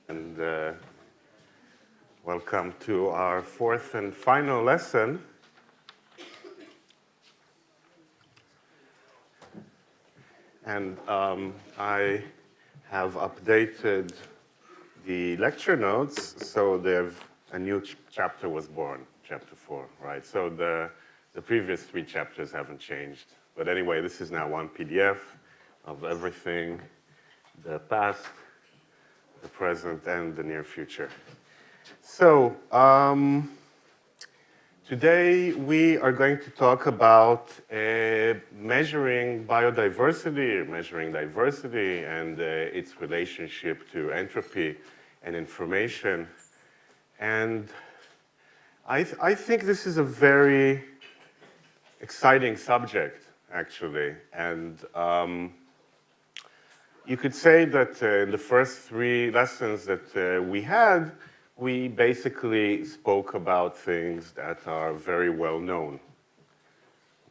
And welcome to our fourth and final lesson. And I have updated the lecture notes, so a new chapter was born, chapter 4, right? So the previous 3 chapters haven't changed. But anyway, this is now one PDF of everything, the past, the present, and the near future. So today we are going to talk about measuring biodiversity, measuring diversity, and its relationship to entropy and information. And I think this is a very exciting subject, actually. And you could say that in the first 3 lessons that we had, we basically spoke about things that are very well known.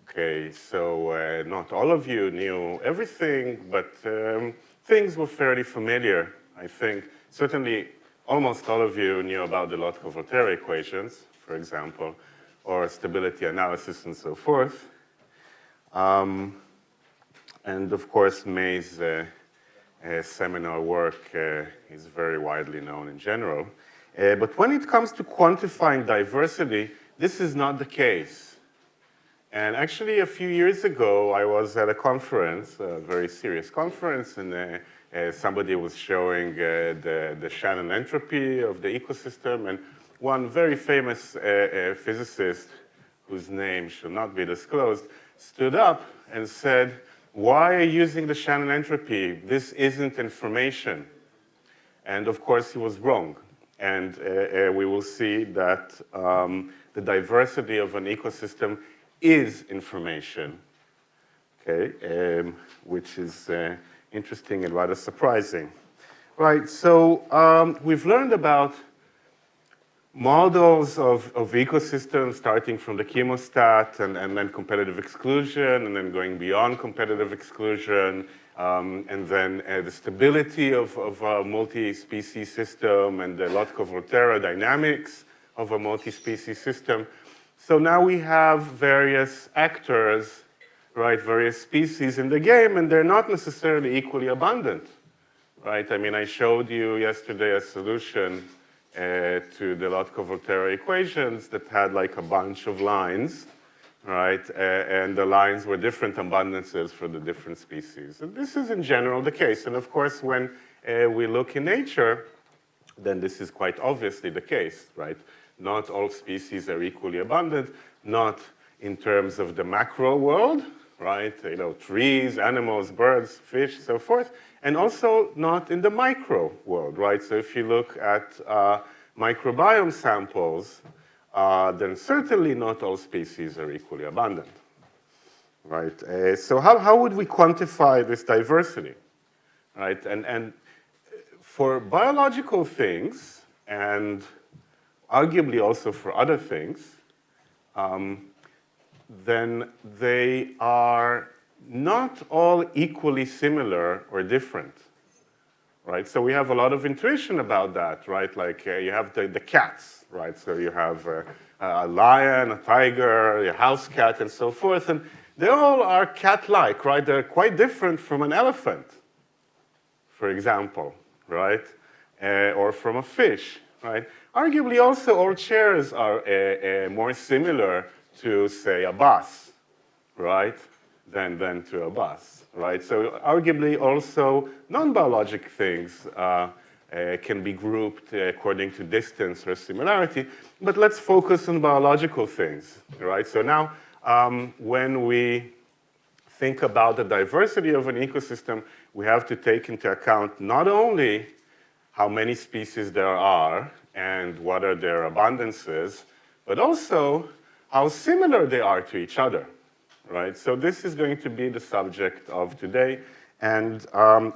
Okay, so not all of you knew everything, but things were fairly familiar, I think. Certainly, almost all of you knew about the Racah equations, for example, or stability analysis and so forth. And of course, May's seminal work is very widely known in general. But when it comes to quantifying diversity, this is not the case. And actually, a few years ago, I was at a conference, a very serious conference, and somebody was showing the Shannon entropy of the ecosystem. And one very famous physicist, whose name should not be disclosed, stood up and said, "Why are you using the Shannon entropy? This isn't information." And of course, he was wrong. And we will see that the diversity of an ecosystem is information, okay, which is interesting and rather surprising. Right, so we've learned about models of ecosystems, starting from the chemostat and then competitive exclusion, and then going beyond competitive exclusion, and then the stability of a multi-species system and the Racah dynamics of a multi-species system. So now we have various actors, right, various species in the game, and they're not necessarily equally abundant, right? I mean, I showed you yesterday a solution to the Racah equations that had like a bunch of lines, right? And the lines were different abundances for the different species. And this is in general the case. And of course, when we look in nature, then this is quite obviously the case, right? Not all species are equally abundant, not in terms of the macro world, right? You know, trees, animals, birds, fish, so forth, and also not in the micro world, right? So if you look at microbiome samples, then certainly not all species are equally abundant, right? So how would we quantify this diversity, right? And for biological things, and arguably also for other things, then they are not all equally similar or different, right? So we have a lot of intuition about that, right? Like you have the cats, right? So you have a lion, a tiger, a house cat, and so forth, and they all are cat-like, right? They're quite different from an elephant, for example, right? Or from a fish, right? Arguably also all chairs are more similar to, say, a bus, right, than to a bus, right? So arguably also non-biologic things can be grouped according to distance or similarity, but let's focus on biological things, right? So now when we think about the diversity of an ecosystem, we have to take into account not only how many species there are and what are their abundances, but also how similar they are to each other, right? So this is going to be the subject of today. And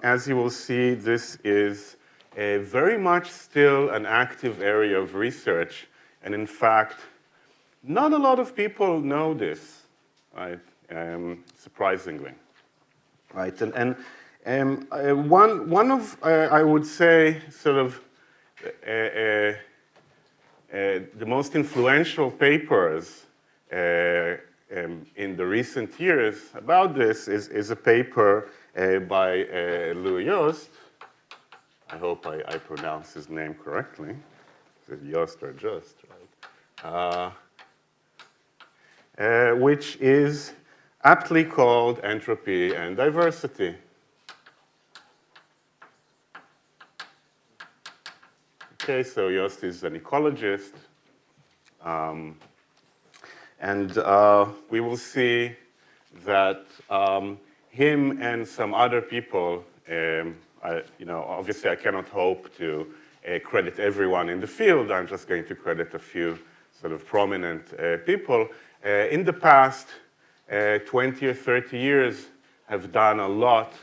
as you will see, this is very much still an active area of research. And in fact, not a lot of people know this, right? Surprisingly, right? And one of, I would say, sort of the most influential papers in the recent years about this is a paper by Louis Jost. I hope I pronounce his name correctly. Is it Jost or Just, right? Which is aptly called Entropy and Diversity. Okay, so Jost is an ecologist. And we will see that him and some other people, obviously I cannot hope to credit everyone in the field. I'm just going to credit a few sort of prominent people. In the past 20 or 30 years have done a lot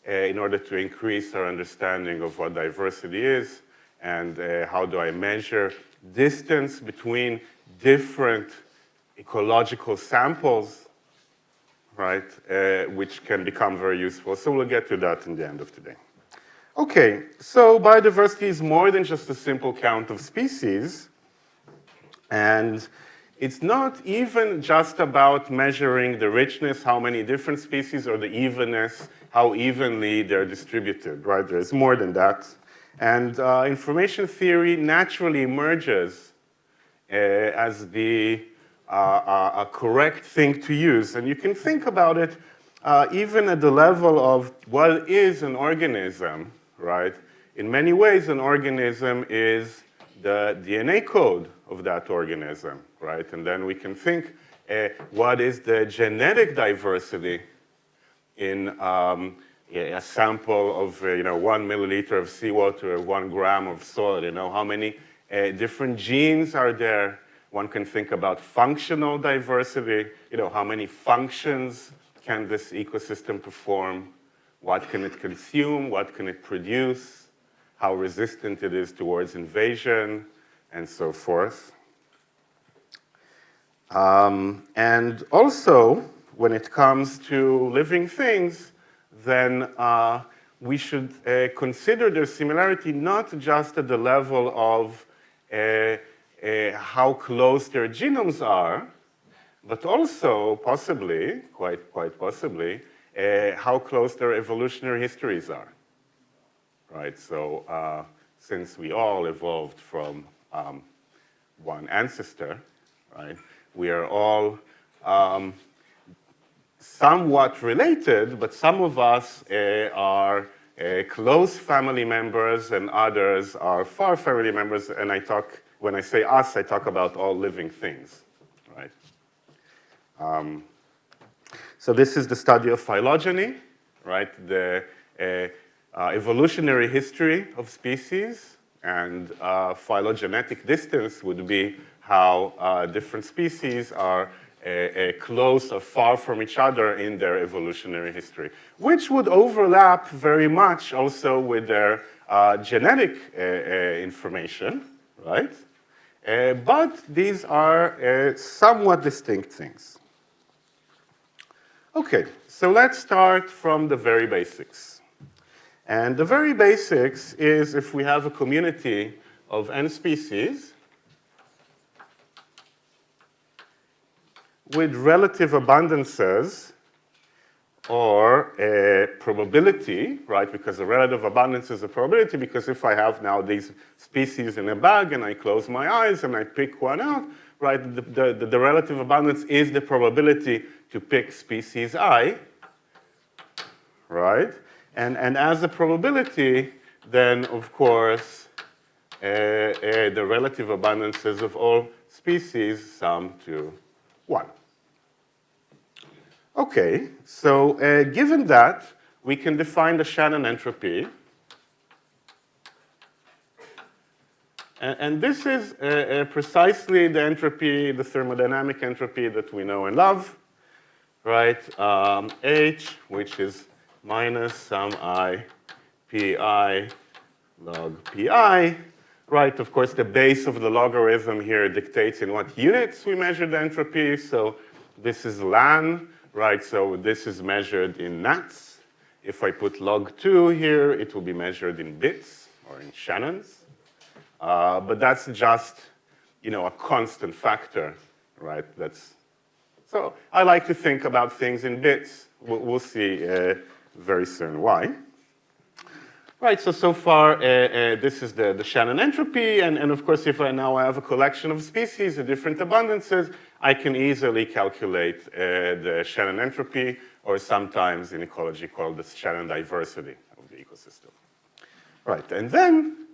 in order to increase our understanding of what diversity is and how do I measure distance between different ecological samples, right, which can become very useful. So we'll get to that in the end of today. Okay, so biodiversity is more than just a simple count of species. And it's not even just about measuring the richness, how many different species, or the evenness, how evenly they're distributed, right? There's more than that. And information theory naturally emerges as the a correct thing to use. And you can think about it even at the level of what is an organism, right? In many ways, an organism is the DNA code of that organism, right? And then we can think what is the genetic diversity in a sample of 1 milliliter of seawater or 1 gram of soil. How many different genes are there? One can think about functional diversity. How many functions can this ecosystem perform? What can it consume? What can it produce? How resistant it is towards invasion, and so forth. And also, when it comes to living things, then we should consider their similarity not just at the level of how close their genomes are, but also possibly, quite possibly, how close their evolutionary histories are, right? So since we all evolved from one ancestor, right, we are all somewhat related, but some of us are close family members and others are far family members, and when I say us, I talk about all living things, right? So this is the study of phylogeny, right? The evolutionary history of species, and phylogenetic distance would be how different species are close or far from each other in their evolutionary history, which would overlap very much also with their genetic information, right? But these are somewhat distinct things. Okay, so let's start from the very basics. And the very basics is if we have a community of n species with relative abundances or a probability, right? Because the relative abundance is a probability, because if I have now these species in a bag and I close my eyes and I pick one out, right, the relative abundance is the probability to pick species I, right? And as a probability, then of course, the relative abundances of all species sum to 1. Okay, so given that, we can define the Shannon entropy. And this is precisely the entropy, the thermodynamic entropy that we know and love, right? H, which is minus some I pi log pi, right? Of course, the base of the logarithm here dictates in what units we measure the entropy. So this is ln, right? So this is measured in nats. If I put log 2 here, it will be measured in bits or in Shannons, But that's just, a constant factor, right? So I like to think about things in bits. We'll see very soon why. Right, so far, this is the Shannon entropy, and of course, if I now have a collection of species in different abundances, I can easily calculate the Shannon entropy, or sometimes in ecology called the Shannon diversity of the ecosystem. Right, and then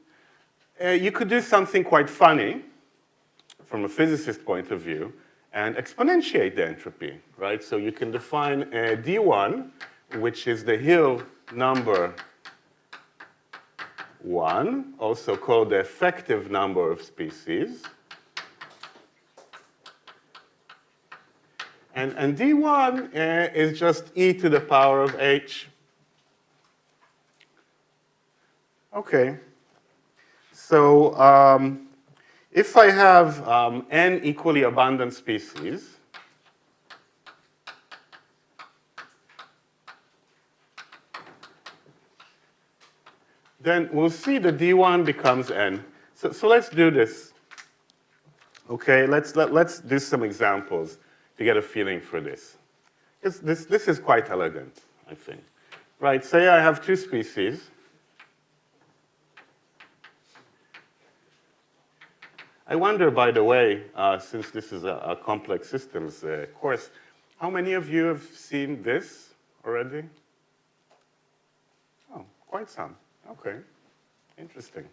you could do something quite funny from a physicist point of view and exponentiate the entropy, right? So you can define D1, which is the Hill number 1, also called the effective number of species. And D1 is just e to the power of h. Okay. So if I have n equally abundant species, then we'll see that D1 becomes n. So let's do this. Okay, let's do some examples to get a feeling for this. This is quite elegant, I think. Right, say I have two species. I wonder, by the way, since this is a complex systems course, how many of you have seen this already? Oh, quite some. Okay, interesting.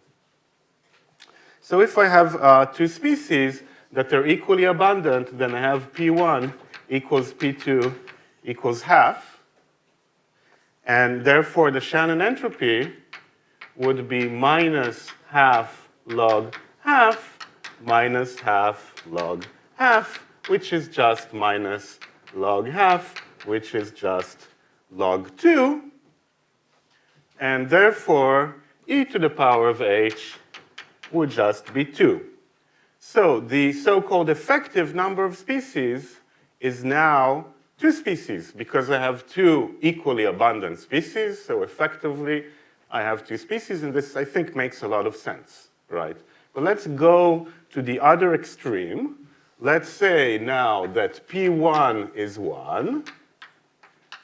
So if I have two species that are equally abundant, then I have P1 equals P2 equals half. And therefore, the Shannon entropy would be minus half log half minus half log half, which is just minus log half, which is just log 2. And therefore, e to the power of h would just be 2. So the so-called effective number of species is now 2 species, because I have two equally abundant species. So effectively, I have 2 species, and this, I think, makes a lot of sense, right? But let's go to the other extreme. Let's say now that P1 is 1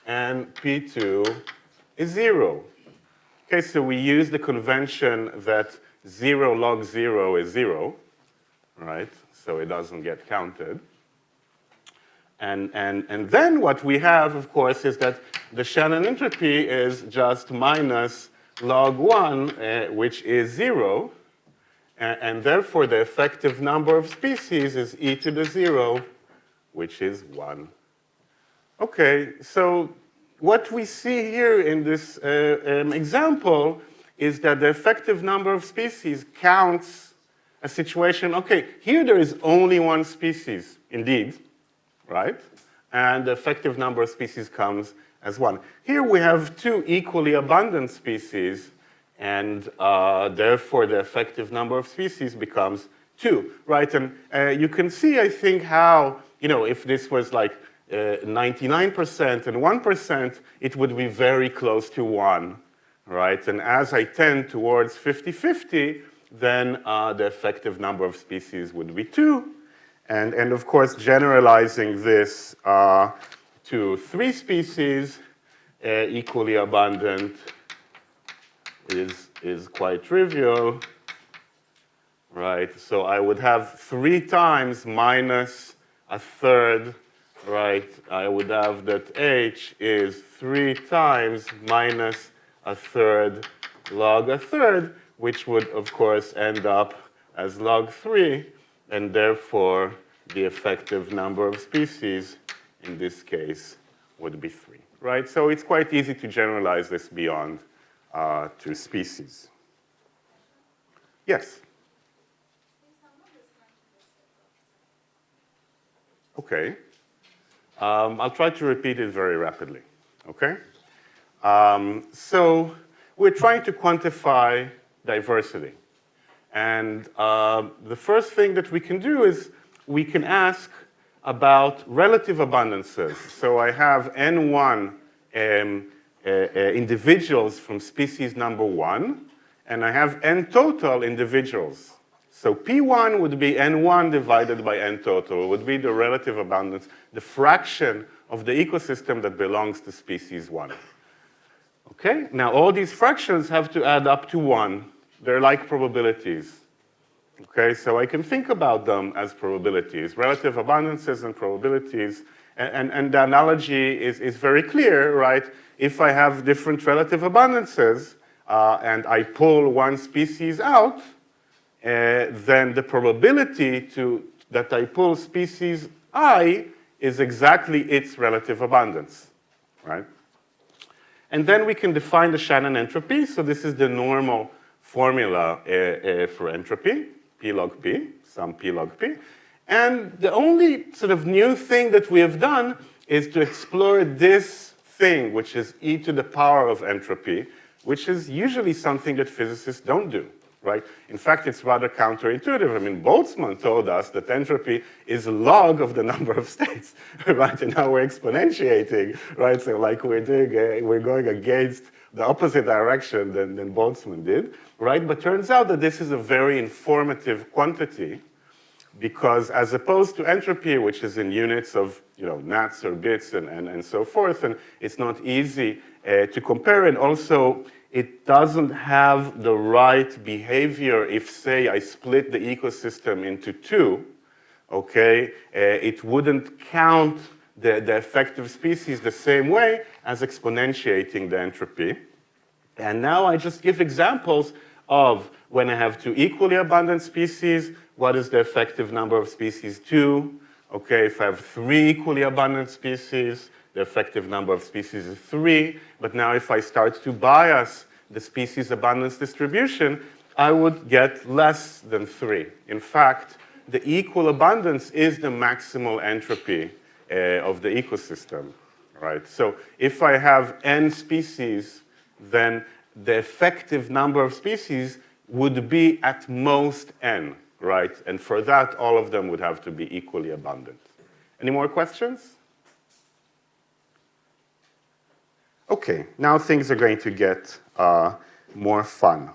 and P2 is 0. Okay, so we use the convention that 0 log 0 is 0, right? So it doesn't get counted. And then what we have, of course, is that the Shannon entropy is just minus log 1, which is 0. And therefore, the effective number of species is e to the 0, which is 1. Okay, so what we see here in this example is that the effective number of species counts a situation. Okay, here there is only one species, indeed, right? And the effective number of species comes as 1. Here we have two equally abundant species, and therefore the effective number of species becomes 2, right? And you can see, I think, how, if this was like 99% and 1%, it would be very close to 1, right? And as I tend towards 50-50, then the effective number of species would be 2. And of course, generalizing this to 3 species, equally abundant, is quite trivial, right? So I would have 3 times minus a third, right? I would have that h is 3 times minus a third log a third, which would, of course, end up as log 3, and therefore the effective number of species in this case would be 3, right? So it's quite easy to generalize this beyond 2 species. Yes? Okay. I'll try to repeat it very rapidly, okay? So we're trying to quantify diversity. And the first thing that we can do is we can ask about relative abundances. So I have N1 individuals from species number 1, and I have N total individuals So P1 would be N1 divided by N total, would be the relative abundance, the fraction of the ecosystem that belongs to species 1. Okay, now all these fractions have to add up to 1. They're like probabilities. Okay, so I can think about them as probabilities, relative abundances and probabilities. And the analogy is very clear, right? If I have different relative abundances and I pull one species out, then the probability that I pull species I is exactly its relative abundance, right? And then we can define the Shannon entropy. So this is the normal formula for entropy, P log P, sum P log P. And the only sort of new thing that we have done is to explore this thing, which is e to the power of entropy, which is usually something that physicists don't do, right? In fact, it's rather counterintuitive. I mean, Boltzmann told us that entropy is log of the number of states, right? And now we're exponentiating, right? So like we're going against the opposite direction than Boltzmann did, right? But turns out that this is a very informative quantity because as opposed to entropy, which is in units of nats or bits and so forth, and it's not easy to compare, and also it doesn't have the right behavior if, say, I split the ecosystem into two, okay? It wouldn't count the effective species the same way as exponentiating the entropy. And now I just give examples of when I have two equally abundant species, what is the effective number of species 2? Okay, if I have 3 equally abundant species, the effective number of species is 3. But now if I start to bias the species abundance distribution, I would get less than 3. In fact, the equal abundance is the maximal entropy of the ecosystem, right? So if I have n species, then the effective number of species would be at most n, right? And for that, all of them would have to be equally abundant. Any more questions? Okay, now things are going to get more fun.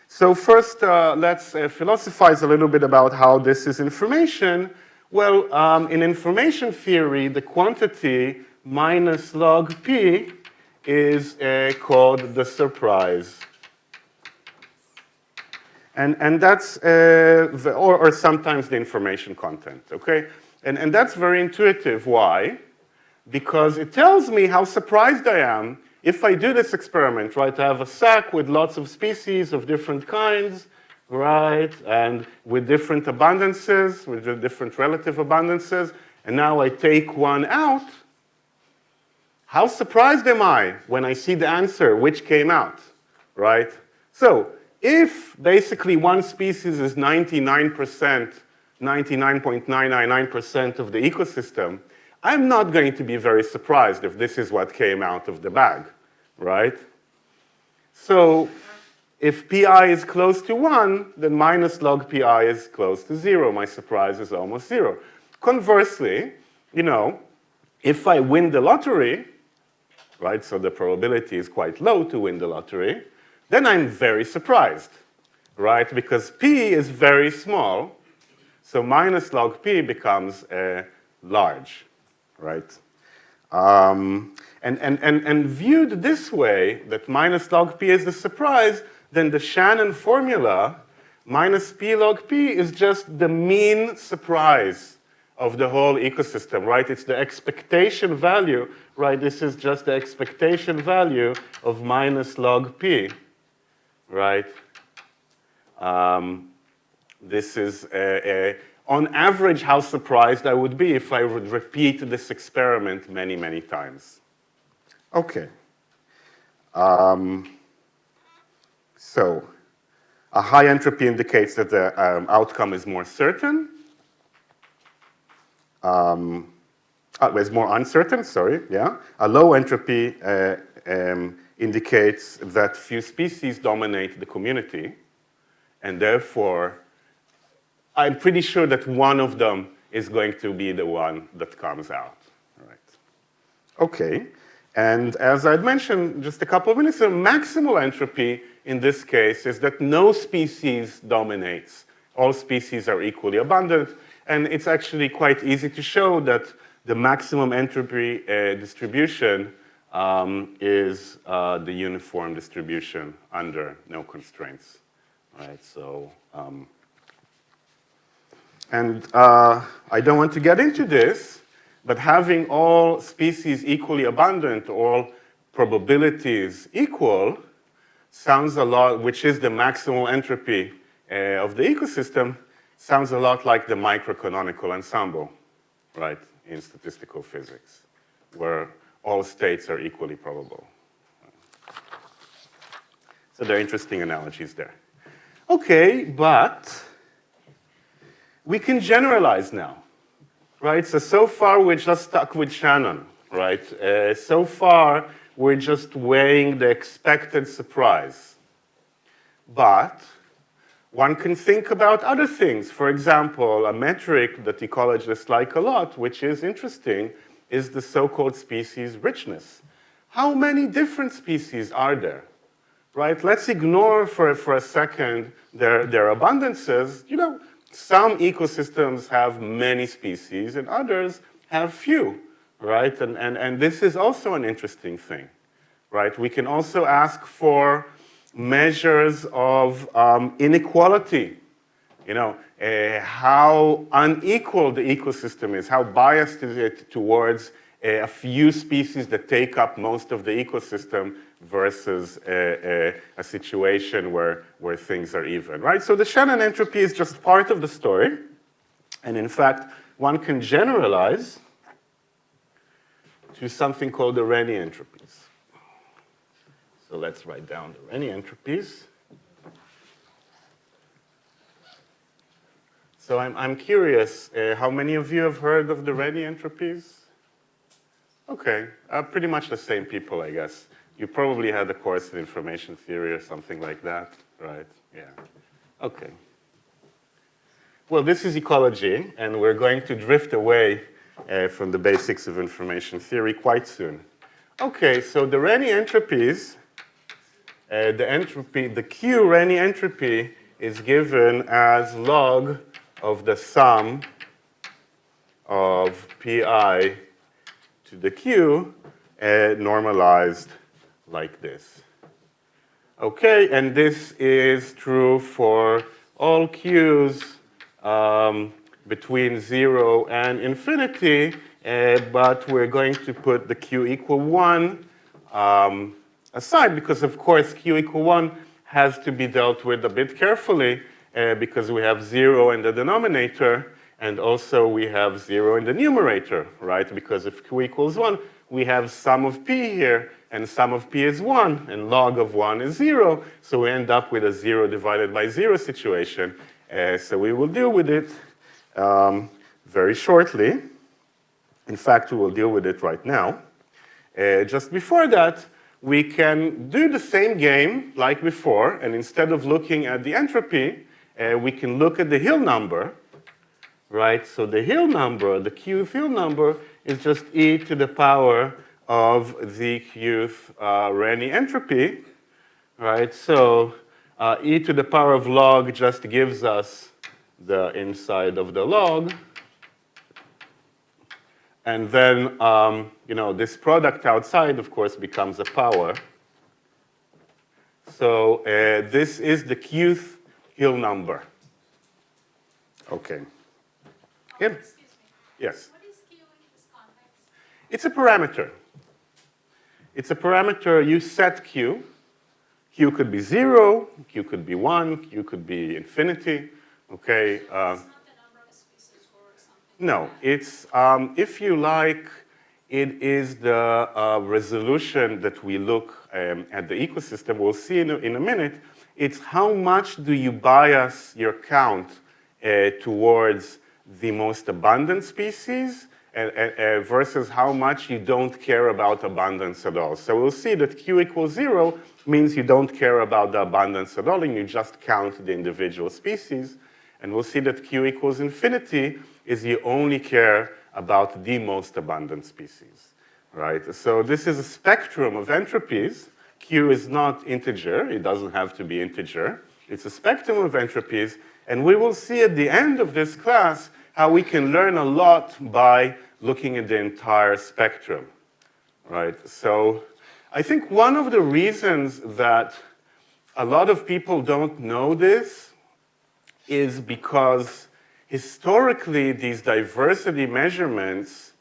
So first, let's philosophize a little bit about how this is information. Well, in information theory, the quantity minus log p is called the surprise. And that's, or sometimes the information content, okay? And that's very intuitive. Why? Because it tells me how surprised I am if I do this experiment, right? I have a sack with lots of species of different kinds, right? And with different abundances, with different relative abundances, and now I take one out. How surprised am I when I see the answer, which came out, right? So if basically one species is 99.999% of the ecosystem, I'm not going to be very surprised if this is what came out of the bag, right? So if pi is close to 1, then minus log pi is close to 0. My surprise is almost 0. Conversely, if I win the lottery, right, so the probability is quite low to win the lottery, then I'm very surprised, right? Because p is very small, so minus log p becomes large, right? And viewed this way, that minus log p is the surprise, then the Shannon formula, minus p log p, is just the mean surprise of the whole ecosystem, right? It's the expectation value, right? This is just the expectation value of minus log p, right? This is, on average, how surprised I would be if I would repeat this experiment many, many times. Okay. So a high entropy indicates that the outcome is more certain. It's more uncertain, sorry, yeah. A low entropy indicates that few species dominate the community, and therefore, I'm pretty sure that one of them is going to be the one that comes out, right? Okay, and as I'd mentioned just a couple of minutes ago, maximal entropy in this case is that no species dominates all species are equally abundant. And it's actually quite easy to show that the maximum entropy distribution is the uniform distribution under no constraints, right? So, I don't want to get into this, but having all species equally abundant, all probabilities equal, sounds a lot, which is the maximal entropy of the ecosystem, sounds a lot like the microcanonical ensemble, right, in statistical physics, where all states are equally probable. So there are interesting analogies there. Okay, but we can generalize now, right? So far we're just stuck with Shannon, right? So far we're just weighing the expected surprise. But one can think about other things. For example, a metric that ecologists like a lot, which is interesting, is the so-called species richness. How many different species are there? Right? Let's ignore for a second their abundances. You know, some ecosystems have many species and others have few, right? And this is also an interesting thing, right? We can also ask for measures of inequality. You know, how unequal the ecosystem is, how biased is it towards a few species that take up most of the ecosystem versus a situation where things are even, right? So the Shannon entropy is just part of the story. And in fact, one can generalize to something called the Renyi entropies. So let's write down the Renyi entropies. So I'm curious, how many of you have heard of the Renyi entropies? Okay, pretty much the same people, I guess. You probably had a course in information theory or something like that, right? Yeah. Okay. Well, this is ecology, and we're going to drift away from the basics of information theory quite soon. Okay, so the Renyi entropies, the Q Renyi entropy is given as log of the sum of pi to the Q normalized like this. Okay, and this is true for all Q's between 0 and infinity, but we're going to put the Q equal 1 aside because, of course, Q equal 1 has to be dealt with a bit carefully because we have 0 in the denominator and also we have 0 in the numerator, right? Because if Q equals 1, we have sum of P here, and sum of P is 1, and log of 1 is 0, so we end up with a 0 divided by 0 situation. So we will deal with it very shortly. In fact, we will deal with it right now. Just before that, we can do the same game like before, and instead of looking at the entropy, we can look at the Hill number, right? So the Hill number, the Qth Hill number, is just e to the power of the Qth Renyi entropy, right? So e to the power of log just gives us the inside of the log. And then, you know, this product outside, of course, becomes a power. So this is the Qth Hill number. Okay. Yeah. Excuse me. Yes. What is Q in this context? It's a parameter. It's a parameter. You set Q. Q could be 0. Q could be 1. Q could be infinity. Okay. It's not the number of species or something. No, it's, if you like, it is the resolution that we look at the ecosystem. We'll see in a minute. It's how much do you bias your count towards the most abundant species versus how much you don't care about abundance at all. So we'll see that Q equals 0 means you don't care about the abundance at all, and you just count the individual species. And we'll see that Q equals infinity is you only care about the most abundant species, right? So this is a spectrum of entropies. Q is not integer. It doesn't have to be integer. It's a spectrum of entropies, And we will see at the end of this class how we can learn a lot by looking at the entire spectrum, right? So I think one of the reasons that a lot of people don't know this is because historically these diversity measurements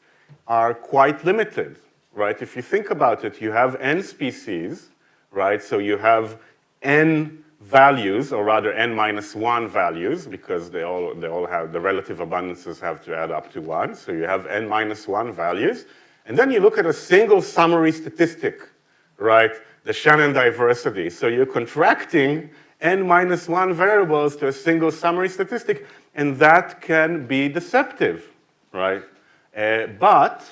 are quite limited, right? If you think about it, you have n species, right? So you have n values, or rather n minus 1 values, because they all have, the relative abundances have to add up to 1. So you have n minus 1 values. And then you look at a single summary statistic, right? The Shannon diversity. So you're contracting n minus 1 variables to a single summary statistic, and that can be deceptive, right? But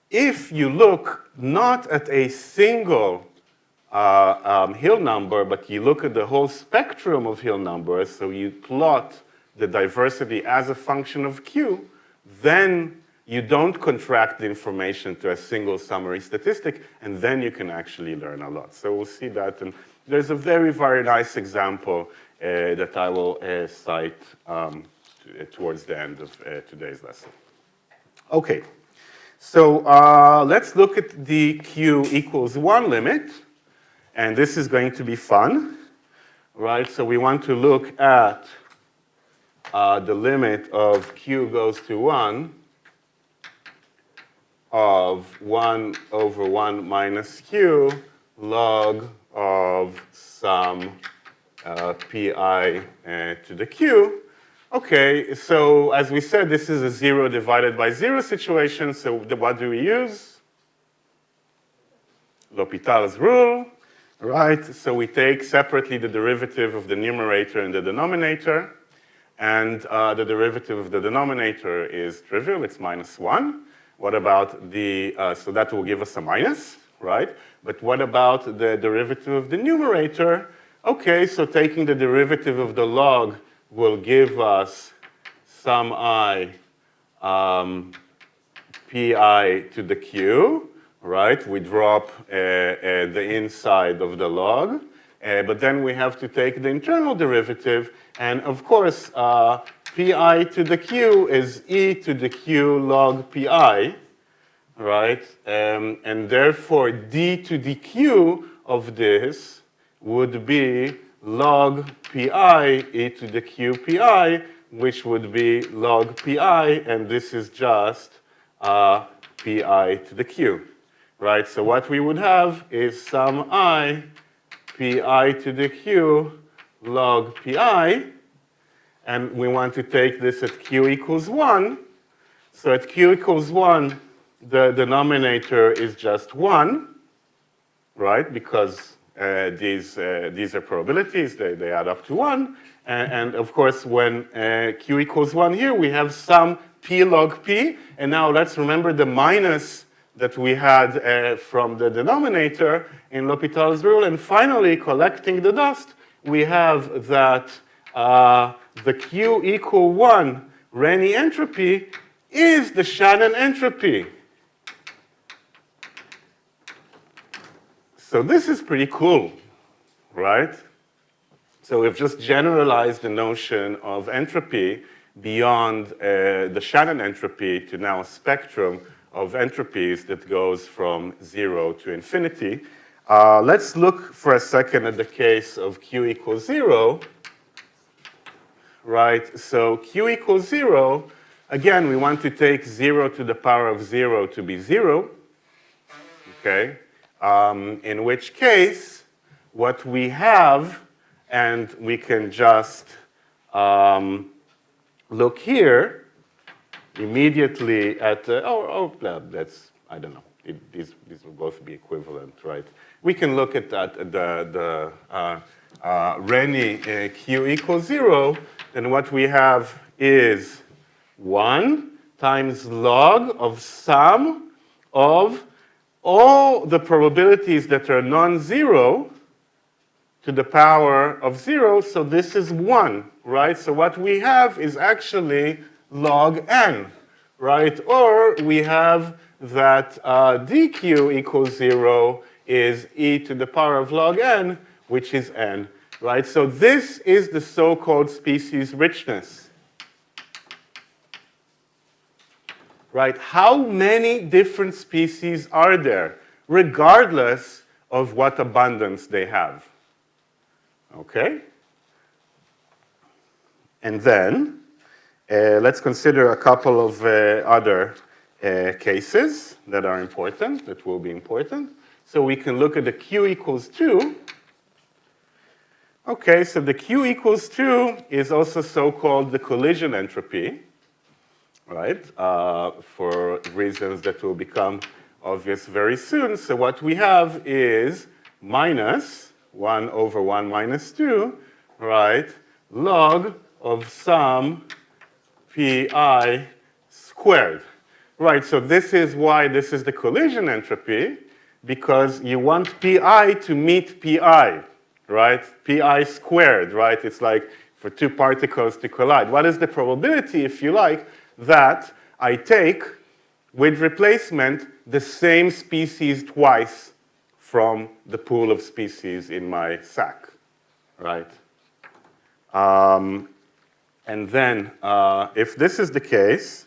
if you look not at a single Hill number, but you look at the whole spectrum of Hill numbers, so you plot the diversity as a function of Q, then you don't contract the information to a single summary statistic, and then you can actually learn a lot. So we'll see that, and there's a very, very nice example that I will cite towards the end of today's lesson. Okay, so let's look at the Q equals 1 limit. And this is going to be fun, right? So we want to look at the limit of Q goes to 1 of 1 over 1 minus Q log of some pi to the Q. Okay, so as we said, this is a 0 divided by 0 situation. So what do we use? L'Hopital's rule. Right, so we take separately the derivative of the numerator and the denominator, and the derivative of the denominator is trivial, it's minus 1. What about the, so that will give us a minus, right? But what about the derivative of the numerator? Okay, so taking the derivative of the log will give us some I pi to the q. Right, we drop the inside of the log, but then we have to take the internal derivative, and of course, pi to the q is e to the q log pi, right? And therefore, d to the q of this would be log pi e to the q pi, which would be log pi, and this is just pi to the q. Right, so what we would have is some I pi to the q log pi, and we want to take this at q equals 1. So at q equals 1, the denominator is just 1, right, because these are probabilities, they add up to 1. And of course, when q equals 1 here, we have some p log p, and now let's remember the minus that we had from the denominator in L'Hopital's rule. And finally, collecting the dust, we have that the Q equal 1 Renyi entropy is the Shannon entropy. So this is pretty cool, right? So we've just generalized the notion of entropy beyond the Shannon entropy to now a spectrum of entropies that goes from 0 to infinity. Let's look for a second at the case of Q equals 0. Right, so Q equals 0. Again, we want to take 0 to the power of 0 to be 0. Okay, in which case, what we have, and we can just look here, immediately at, that's, I don't know, these will both be equivalent, right? We can look at that, the Renyi Q equals 0, then what we have is 1 times log of sum of all the probabilities that are non-zero to the power of 0, so this is 1, right? So what we have is actually log n, right? Or we have that dq equals 0 is e to the power of log n, which is n, right? So this is the so-called species richness, right? How many different species are there, regardless of what abundance they have? Okay? And then, let's consider a couple of other cases that are important, that will be important. So we can look at the Q equals 2. Okay, so the Q equals 2 is also so-called the collision entropy, right? For reasons that will become obvious very soon. So what we have is minus 1 over 1 minus 2, right? Log of some pi squared. Right, so this is why this is the collision entropy, because you want pi to meet pi, right? Pi squared, right? It's like for two particles to collide. What is the probability, if you like, that I take, with replacement, the same species twice from the pool of species in my sack, right? And then, if this is the case,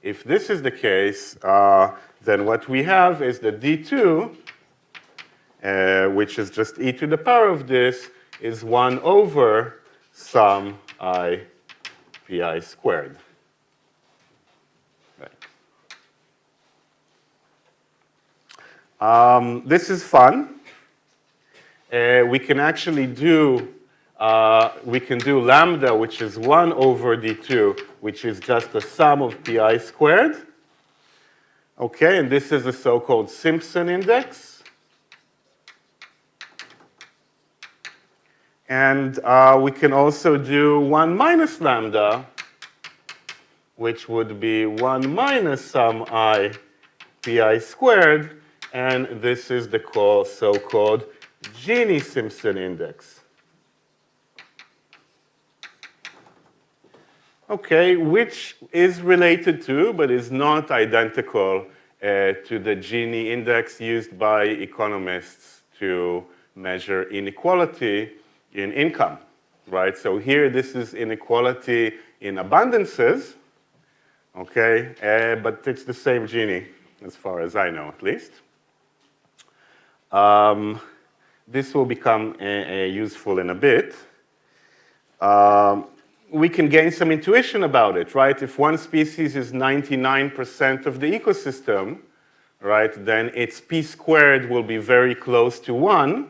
if this is the case, then what we have is that d2, which is just e to the power of this, is 1 over some I pi squared. Right. This is fun. We can actually do lambda, which is 1 over d2, which is just the sum of pi squared. Okay, and this is the so-called Simpson index. And we can also do 1 minus lambda, which would be 1 minus some I pi squared. And this is the so-called Gini-Simpson index. Okay, which is related to, but is not identical to the Gini index used by economists to measure inequality in income, right? So here, this is inequality in abundances, okay? But it's the same Gini, as far as I know, at least. This will become useful in a bit. We can gain some intuition about it, right? If one species is 99% of the ecosystem, right, then its p squared will be very close to 1,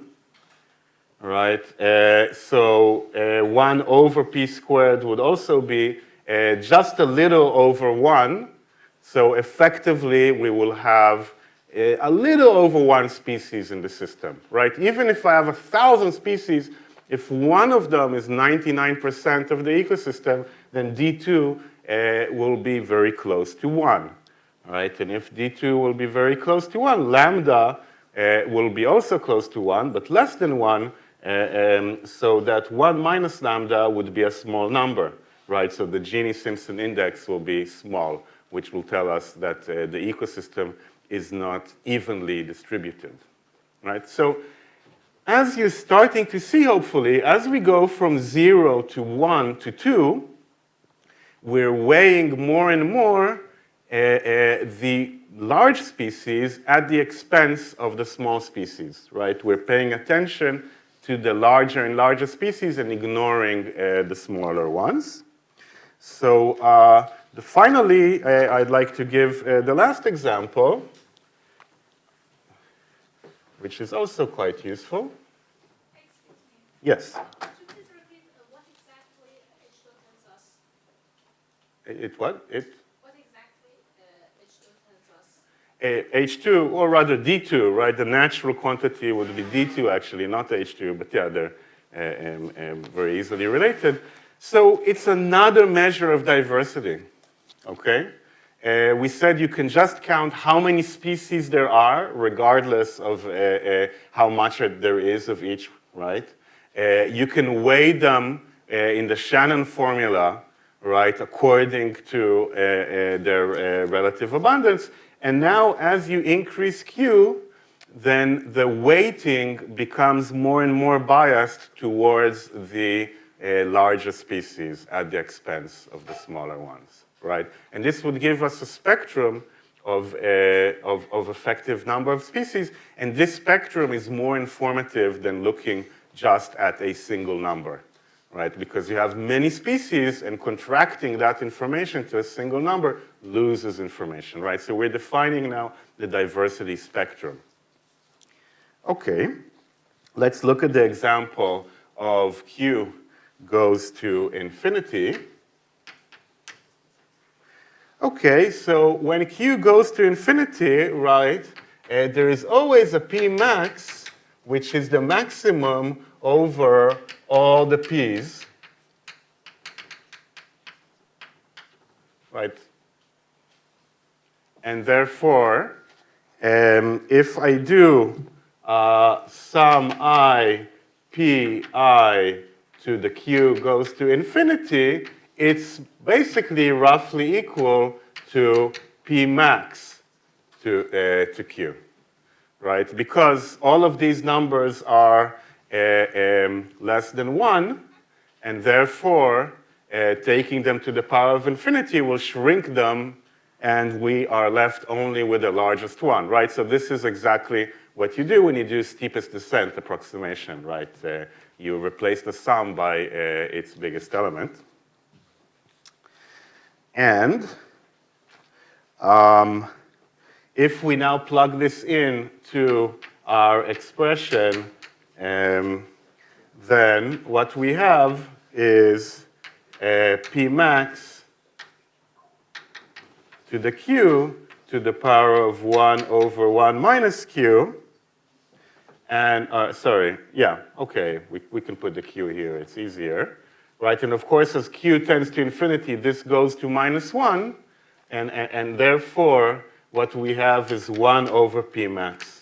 right? So 1 over p squared would also be just a little over 1. So effectively, we will have a little over 1 species in the system, right? Even if I have 1,000 species, if one of them is 99% of the ecosystem, then D2 will be very close to 1, right? And if D2 will be very close to 1, lambda will be also close to 1, but less than 1, so that 1 minus lambda would be a small number, right? So the Gini-Simpson index will be small, which will tell us that the ecosystem is not evenly distributed, right? So as you're starting to see, hopefully, as we go from 0 to 1 to 2, we're weighing more and more the large species at the expense of the small species, right? We're paying attention to the larger and larger species and ignoring the smaller ones. So finally, I'd like to give the last example, which is also quite useful. Excuse me. Yes? Could you please repeat what exactly H2 tells us? It what? What exactly H2 tells us? H2, or rather D2, right? The natural quantity would be D2, actually, not H2, but yeah, they're very easily related. So it's another measure of diversity, okay? We said you can just count how many species there are, regardless of how much there is of each, right? You can weigh them in the Shannon formula, right, according to their relative abundance. And now, as you increase Q, then the weighting becomes more and more biased towards the larger species at the expense of the smaller ones, right? And this would give us a spectrum of effective number of species, and this spectrum is more informative than looking just at a single number, right? Because you have many species, and contracting that information to a single number loses information, right? So we're defining now the diversity spectrum. Okay, let's look at the example of Q goes to infinity. Okay, so when Q goes to infinity, right, there is always a P max, which is the maximum over all the P's, right? And therefore, if I do sum I, P, I to the Q goes to infinity, it's basically roughly equal to P max to Q, right? Because all of these numbers are less than 1, and therefore, taking them to the power of infinity will shrink them, and we are left only with the largest one, right? So this is exactly what you do when you do steepest descent approximation, right? You replace the sum by its biggest element. And if we now plug this in to our expression, then what we have is P max to the Q to the power of 1 over 1 minus Q. And, sorry, yeah, okay, we can put the Q here, it's easier, right? And of course, as Q tends to infinity, this goes to minus 1, and therefore, what we have is 1 over P max.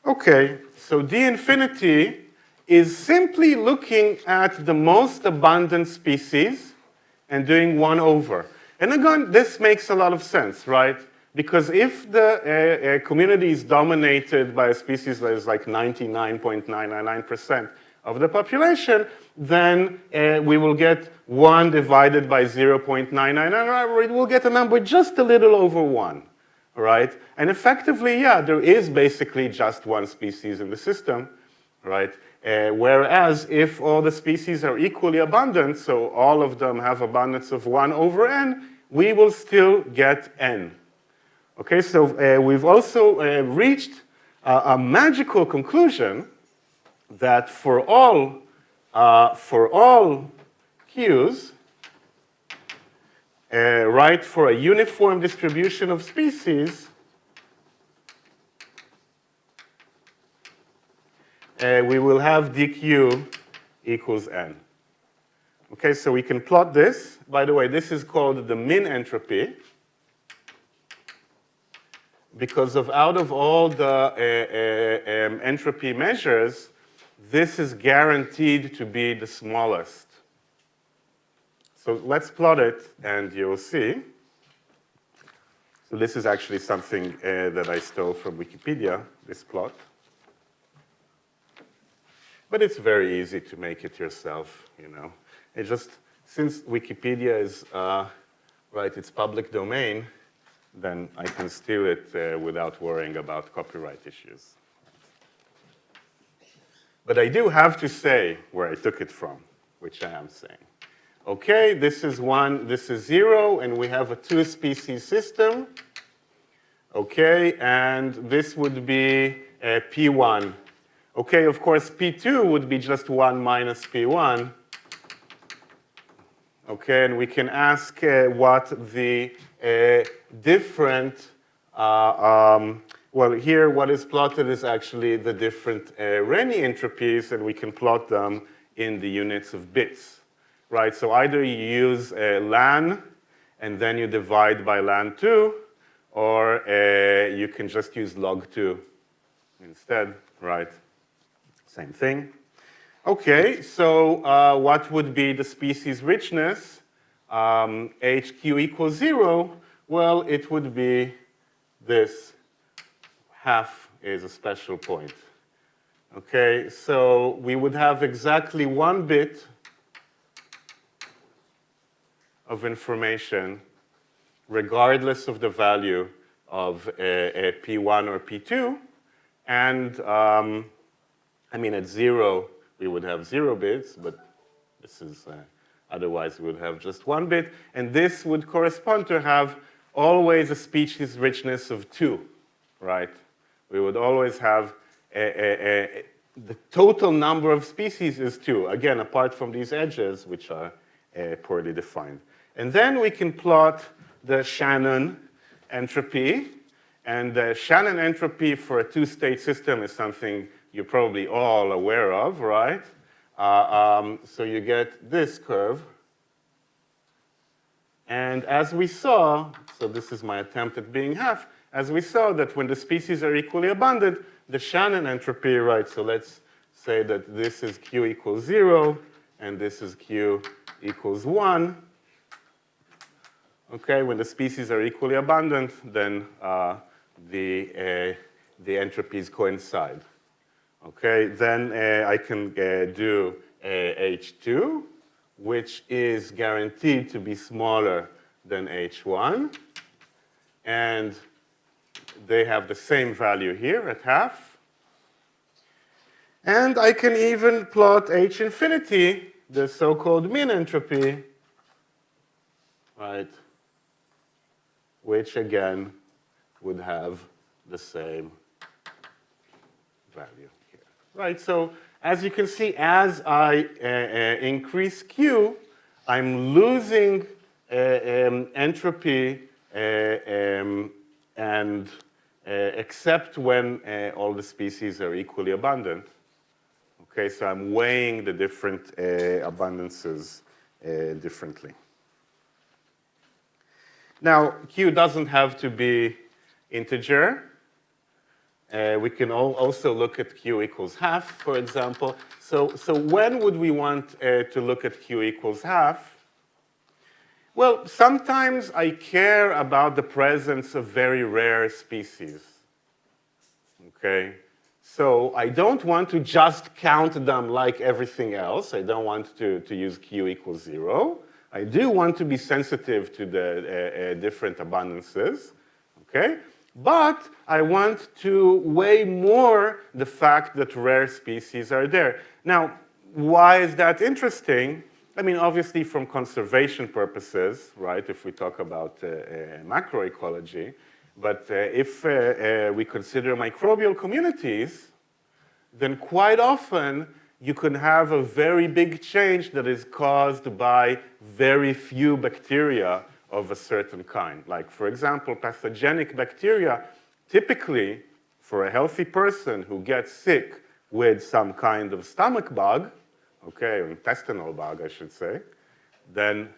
Okay, so D infinity is simply looking at the most abundant species and doing 1 over. And again, this makes a lot of sense, right? Because if the community is dominated by a species that is like 99.999% of the population, then we will get 1 divided by 0.999, it will get a number just a little over 1, right? And effectively, yeah, there is basically just one species in the system, right? Whereas if all the species are equally abundant, so all of them have abundance of 1 over n, we will still get n. Okay, so we've also reached a magical conclusion that for all Q's, right, for a uniform distribution of species, we will have dq equals n. Okay, so we can plot this. By the way, this is called the min entropy, because out of all the entropy measures, this is guaranteed to be the smallest. So let's plot it, and you'll see. So this is actually something that I stole from Wikipedia, this plot. But it's very easy to make it yourself, you know. It just, since Wikipedia is, right, it's public domain, then I can steal it without worrying about copyright issues. But I do have to say where I took it from, which I am saying. Okay, this is 1, this is 0, and we have a 2-species system. Okay, and this would be P1. Okay, of course, P2 would be just 1 minus P1. Okay, and we can ask what the different, well, here what is plotted is actually the different Renyi entropies, and we can plot them in the units of bits, right? So either you use ln, and then you divide by ln2, or you can just use log2 instead, right? Same thing. Okay, so what would be the species richness? HQ equals 0. Well, it would be this half is a special point. Okay, so we would have exactly 1 bit of information regardless of the value of a P1 or P2. And I mean, at 0, we would have 0 bits, but this is, otherwise we would have just 1 bit. And this would correspond to have always a species richness of 2, right? We would always have the total number of species is 2, again, apart from these edges, which are poorly defined. And then we can plot the Shannon entropy. And the Shannon entropy for a 2-state system is something you're probably all aware of, right? So you get this curve. And as we saw, so this is my attempt at being half, as we saw that when the species are equally abundant, the Shannon entropy, right, so let's say that this is Q equals 0, and this is Q equals 1. Okay, when the species are equally abundant, then the entropies coincide. Okay, then I can do H2, which is guaranteed to be smaller than H1. And they have the same value here at half. And I can even plot H infinity, the so-called mean entropy, right, which again would have the same value here. Right, so as you can see, as I increase Q, I'm losing entropy and except when all the species are equally abundant. Okay, so I'm weighing the different abundances differently. Now, Q doesn't have to be integer. We can also look at Q equals half, for example. So when would we want to look at Q equals half? Well, sometimes I care about the presence of very rare species. Okay? So I don't want to just count them like everything else. I don't want to use Q equals 0. I do want to be sensitive to the different abundances. Okay? But I want to weigh more the fact that rare species are there. Now, why is that interesting? I mean, obviously from conservation purposes, right, if we talk about macroecology, but if we consider microbial communities, then quite often you can have a very big change that is caused by very few bacteria of a certain kind. Like, for example, pathogenic bacteria, typically, for a healthy person who gets sick with some kind of stomach bug, okay, or intestinal bug, I should say, then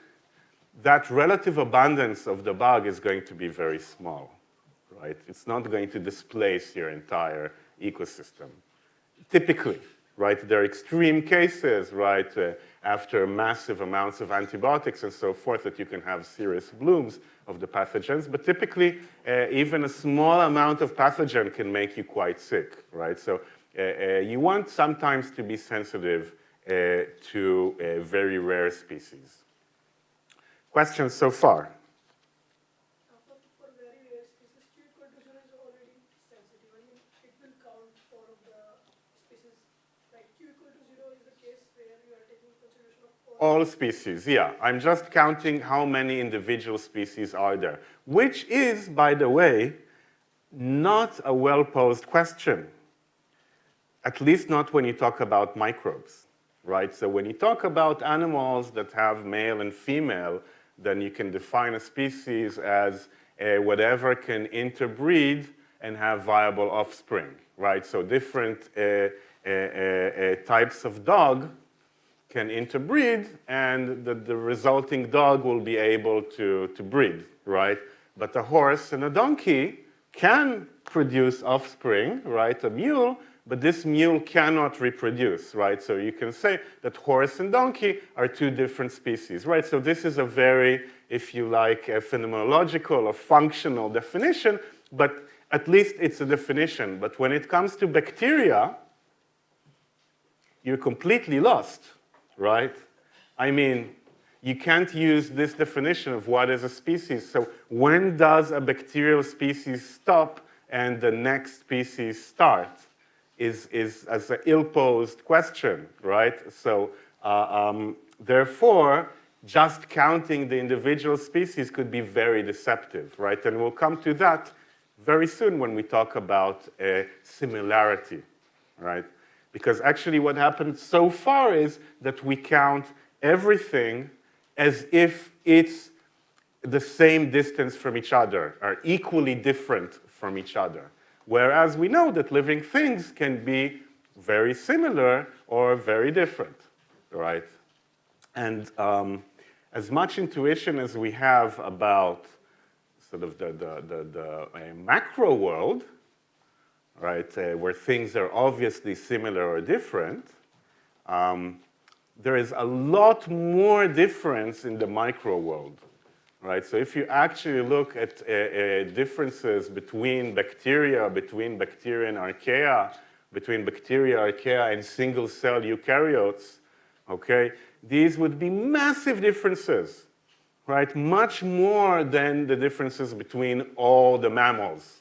that relative abundance of the bug is going to be very small, right? It's not going to displace your entire ecosystem. Typically, right? There are extreme cases, right, after massive amounts of antibiotics and so forth, that you can have serious blooms of the pathogens. But typically, even a small amount of pathogen can make you quite sick, right? So you want sometimes to be sensitive to very rare species. Questions so far? For very rare species, Q equal to 0 is already sensitive. I mean, it will count all of the species. Like Q equal to 0 is the case where you are taking consideration of all species, yeah. I'm just counting how many individual species are there, which is, by the way, not a well-posed question, at least not when you talk about microbes, right? So when you talk about animals that have male and female, then you can define a species as whatever can interbreed and have viable offspring, right? So different types of dog can interbreed, and the resulting dog will be able to breed, right? But a horse and a donkey can produce offspring, right? A mule, but this mule cannot reproduce, right? So you can say that horse and donkey are two different species, right? So this is a very, if you like, a phenomenological or functional definition, but at least it's a definition. But when it comes to bacteria, you're completely lost, right? I mean, you can't use this definition of what is a species. So when does a bacterial species stop and the next species start is as an ill-posed question, right? So therefore, just counting the individual species could be very deceptive, right? And we'll come to that very soon when we talk about similarity, right? Because actually what happened so far is that we count everything as if it's the same distance from each other, are equally different from each other. Whereas we know that living things can be very similar or very different, right? And as much intuition as we have about sort of the macro world, right, where things are obviously similar or different, there is a lot more difference in the micro world, right? So if you actually look at differences between bacteria and archaea, between bacteria, archaea, and single-cell eukaryotes, okay, these would be massive differences, right? Much more than the differences between all the mammals.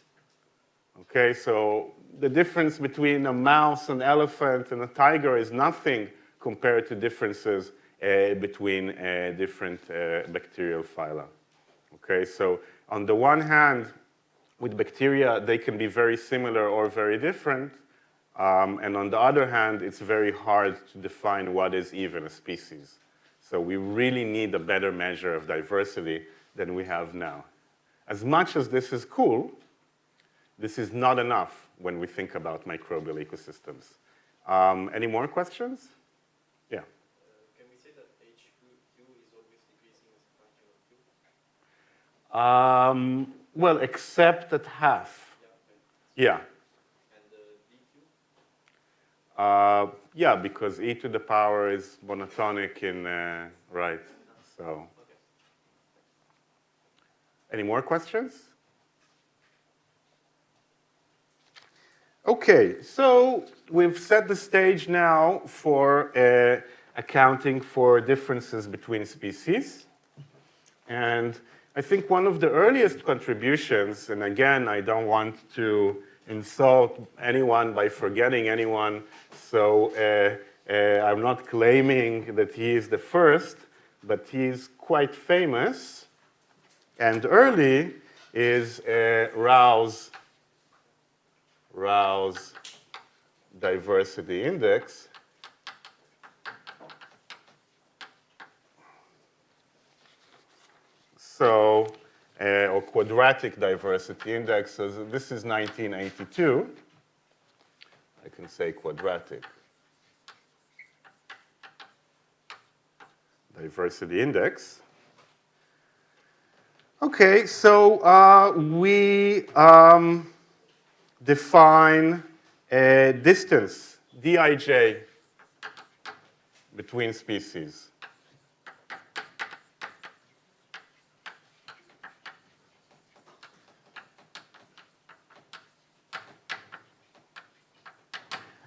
Okay, so the difference between a mouse, an elephant, and a tiger is nothing compared to differences between different bacterial phyla. Okay, so on the one hand, with bacteria, they can be very similar or very different. And on the other hand, it's very hard to define what is even a species. So we really need a better measure of diversity than we have now. As much as this is cool, this is not enough when we think about microbial ecosystems. Any more questions? Yeah. Can we say that HQ is always decreasing as a function of Q? Well, except at half. Yeah. And DQ? Yeah, because e to the power is monotonic in, right, so. Okay. Any more questions? Okay, so we've set the stage now for accounting for differences between species. And I think one of the earliest contributions, and again, I don't want to insult anyone by forgetting anyone, so I'm not claiming that he is the first, but he's quite famous and early, is Rau's diversity index. So, or quadratic diversity index. So this is 1982. I can say quadratic diversity index. Okay, so we define a distance, Dij, between species.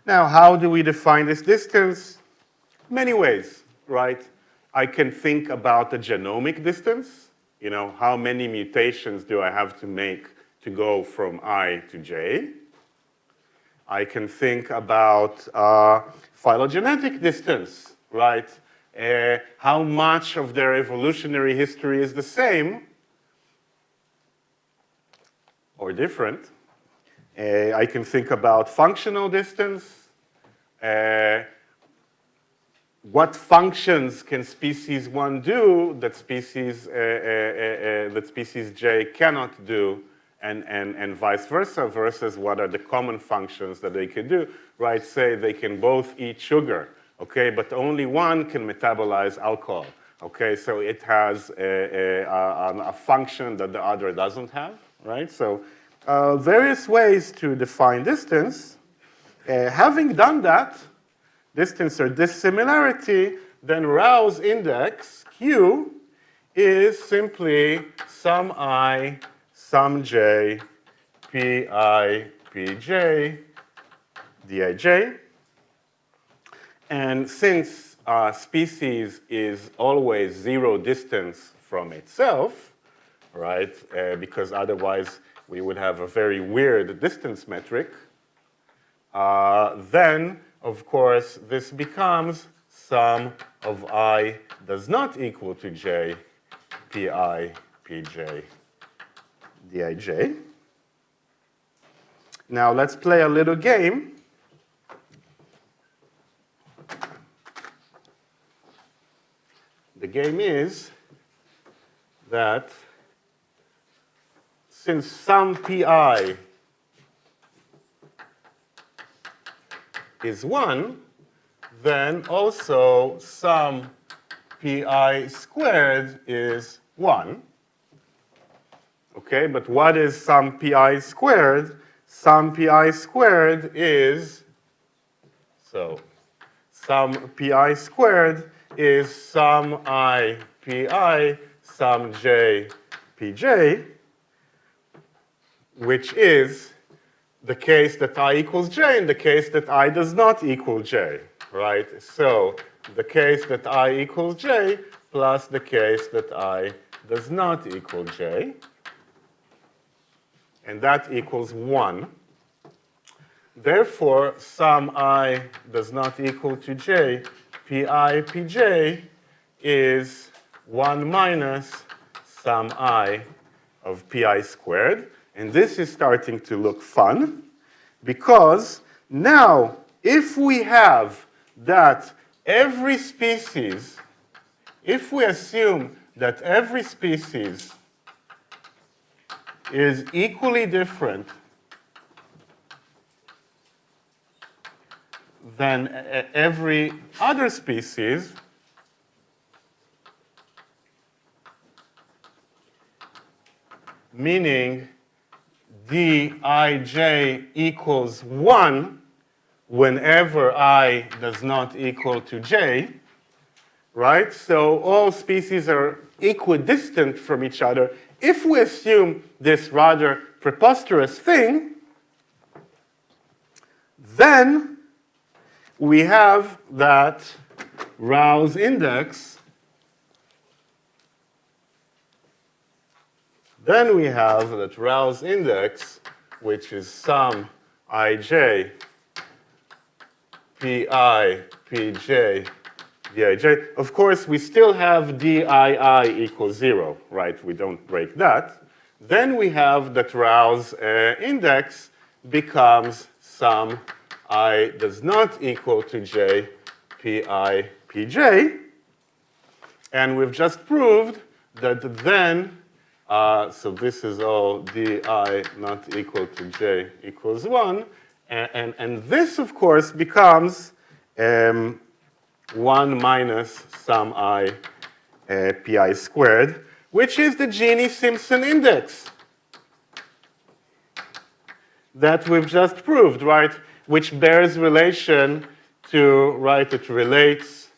Now, how do we define this distance? Many ways, right? I can think about the genomic distance. You know, how many mutations do I have to make to go from I to J? I can think about phylogenetic distance, right? How much of their evolutionary history is the same or different? I can think about functional distance. What functions can species 1 do that species J cannot do, and vice versa, versus what are the common functions that they can do, right? Say they can both eat sugar, okay, but only one can metabolize alcohol, okay? So it has a function that the other doesn't have, right? So various ways to define distance. Having done that, distance or dissimilarity, then Rau's index, Q, is simply sum I, sum J, pi pj dij. And since species is always zero distance from itself, right, because otherwise we would have a very weird distance metric, then, of course, this becomes sum of I does not equal to j, pi pj dij. Now let's play a little game. The game is that since some pi is 1, then also some pi squared is 1. Okay, but what is some pi squared? Some pi squared is, so some pi squared is some I pi, some j pj, which is the case that I equals j and the case that I does not equal j, right? So the case that I equals j plus the case that I does not equal j, and that equals 1. Therefore, sum I does not equal to j, pi pj is 1 minus sum I of pi squared. And this is starting to look fun, because now if we have that every species, if we assume that every species is equally different than every other species, meaning dij equals 1 whenever I does not equal to j, right? So all species are equidistant from each other. If we assume this rather preposterous thing, then we have that Racah's index. Then we have that Racah's index, which is sum ij pi pj dij. Of course, we still have dii equals 0, right? We don't break that. Then we have that Racah's index becomes sum I does not equal to j pi pj. And we've just proved that then, so this is all di not equal to j equals 1. And this, of course, becomes 1 minus sum I pi squared, which is the Gini-Simpson index that we've just proved, right? Which bears relation to, right, it relates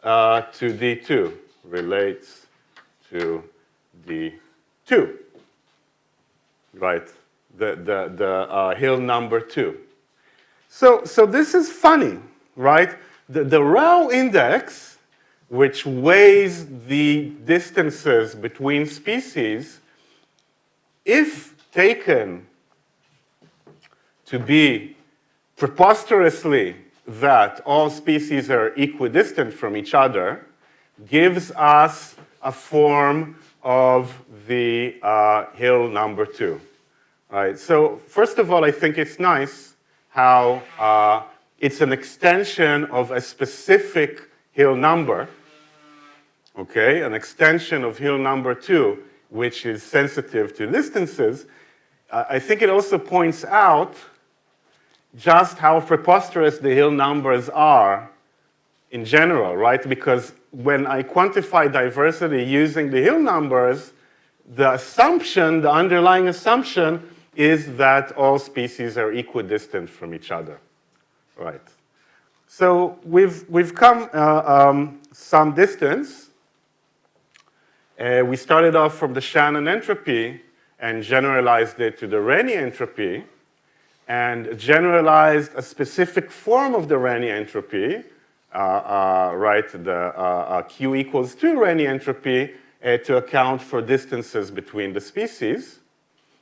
to D2, relates to D2, right? The hill number 2. So this is funny, right? The Racah index, which weighs the distances between species, if taken to be preposterously that all species are equidistant from each other, gives us a form of the hill number 2. Right. So first of all, I think it's nice how it's an extension of a specific hill number, okay, an extension of hill number 2, which is sensitive to distances. I think it also points out just how preposterous the hill numbers are in general, right? Because when I quantify diversity using the hill numbers, the assumption, the underlying assumption, is that all species are equidistant from each other, right? So we've come some distance. We started off from the Shannon entropy, and generalized it to the Renyi entropy, and generalized a specific form of the Renyi entropy, right, the Q equals 2 Renyi entropy, to account for distances between the species,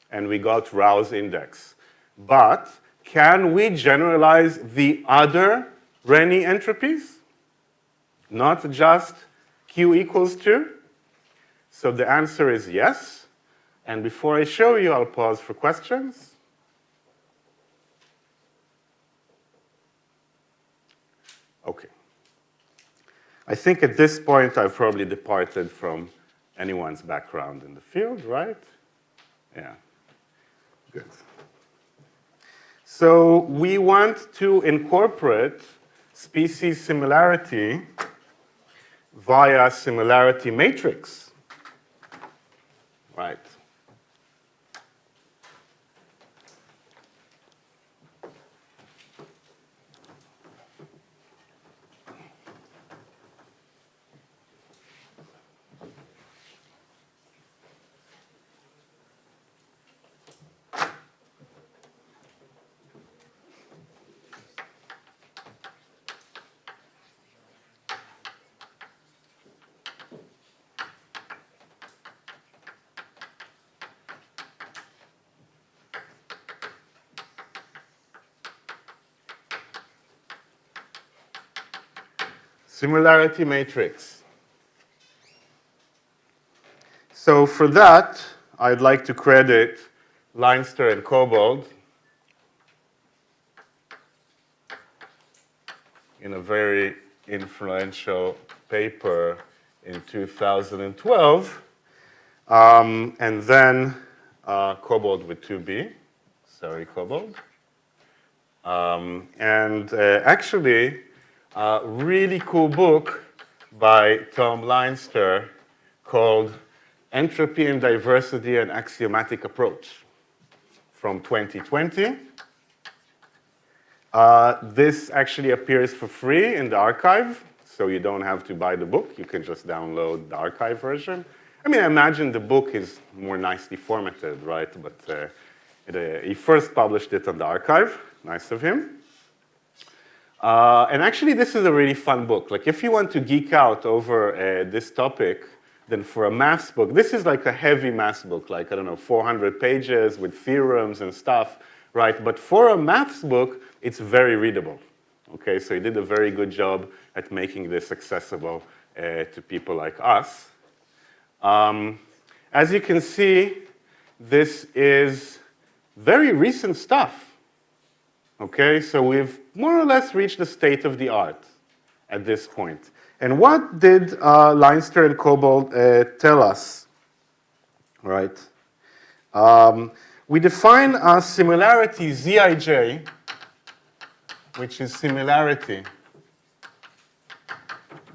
and we got Rao's index. But can we generalize the other Renyi entropies? Not just Q equals 2? So the answer is yes. And before I show you, I'll pause for questions. Okay. I think at this point I've probably departed from anyone's background in the field, right? Yeah. Good. So we want to incorporate species similarity via similarity matrix, right? Similarity matrix. So for that, I'd like to credit Leinster and Kobold in a very influential paper in 2012, and then Kobold with 2B. Sorry, Kobold. Actually, a really cool book by Tom Leinster called Entropy and Diversity, an Axiomatic Approach from 2020. This actually appears for free in the archive, so you don't have to buy the book. You can just download the archive version. I mean, I imagine the book is more nicely formatted, right? But he first published it on the archive. Nice of him. And actually, this is a really fun book. Like, if you want to geek out over this topic, then for a maths book, this is like a heavy maths book, like, I don't know, 400 pages with theorems and stuff, right? But for a maths book, it's very readable. Okay, so he did a very good job at making this accessible to people like us. As you can see, this is very recent stuff. Okay, so we've more or less reached the state of the art at this point. And what did Leinster and Kobold tell us? Right. We define a similarity Zij, which is similarity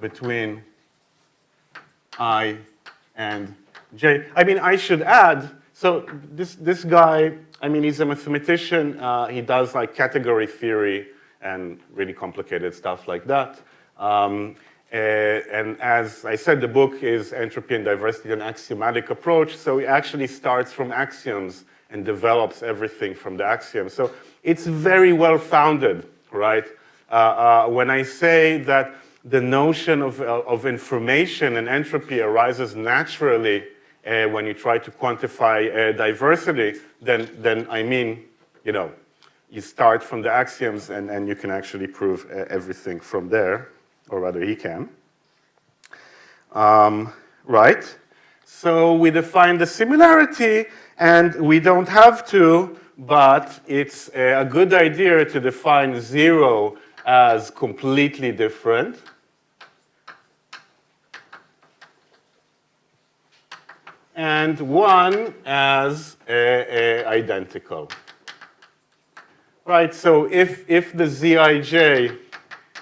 between I and J. I mean, I should add, so this guy, I mean, he's a mathematician. He does like category theory and really complicated stuff like that. And as I said, the book is Entropy and Diversity, an Axiomatic Approach. So he actually starts from axioms and develops everything from the axioms. So it's very well founded, right? When I say that the notion of information and entropy arises naturally when you try to quantify diversity, then I mean, you know, you start from the axioms and you can actually prove everything from there, or rather he can. Right? So we define the similarity, and we don't have to, but it's a good idea to define 0 as completely different. And 1 as identical. Right, so if the Zij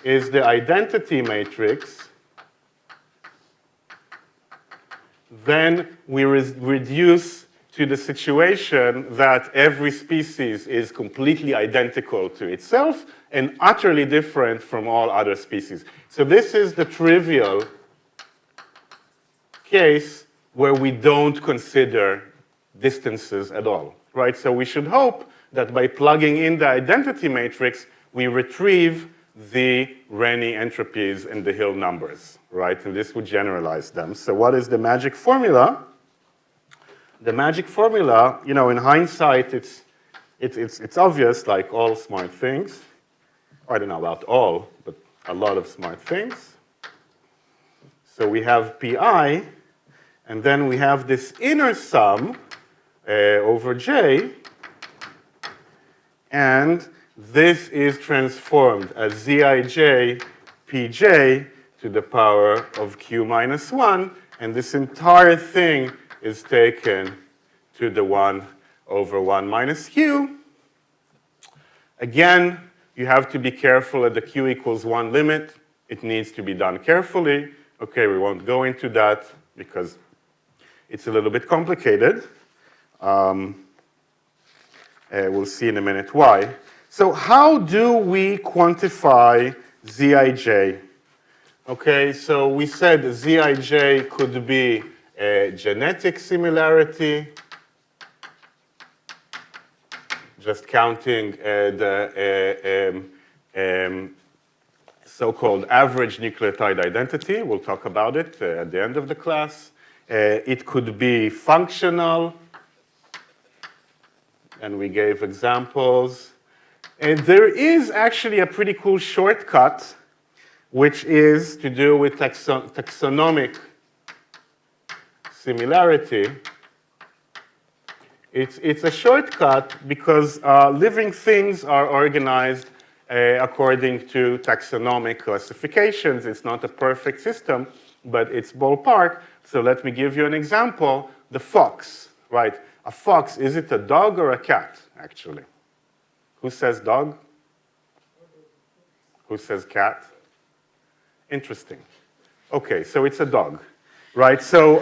is the identity matrix, then we reduce to the situation that every species is completely identical to itself and utterly different from all other species. So this is the trivial case where we don't consider distances at all, right? So we should hope that by plugging in the identity matrix, we retrieve the Renyi entropies and the Hill numbers, right? And this would generalize them. So what is the magic formula? The magic formula, you know, in hindsight, it's obvious, like all smart things. I don't know about all, but a lot of smart things. So we have pi, and then we have this inner sum over j, and this is transformed as zij pj to the power of q minus 1, and this entire thing is taken to the 1 over 1 minus q. Again, you have to be careful at the q equals 1 limit. It needs to be done carefully. Okay, we won't go into that because it's a little bit complicated. We'll see in a minute why. So how do we quantify Zij? Okay, so we said Zij could be a genetic similarity, just counting the so-called average nucleotide identity. We'll talk about it at the end of the class. It could be functional, and we gave examples. And there is actually a pretty cool shortcut, which is to do with taxonomic similarity. It's a shortcut because living things are organized according to taxonomic classifications. It's not a perfect system, but it's ballpark. So let me give you an example. The fox, right? A fox, is it a dog or a cat, actually? Who says dog? Who says cat? Interesting. Okay, so it's a dog, right? So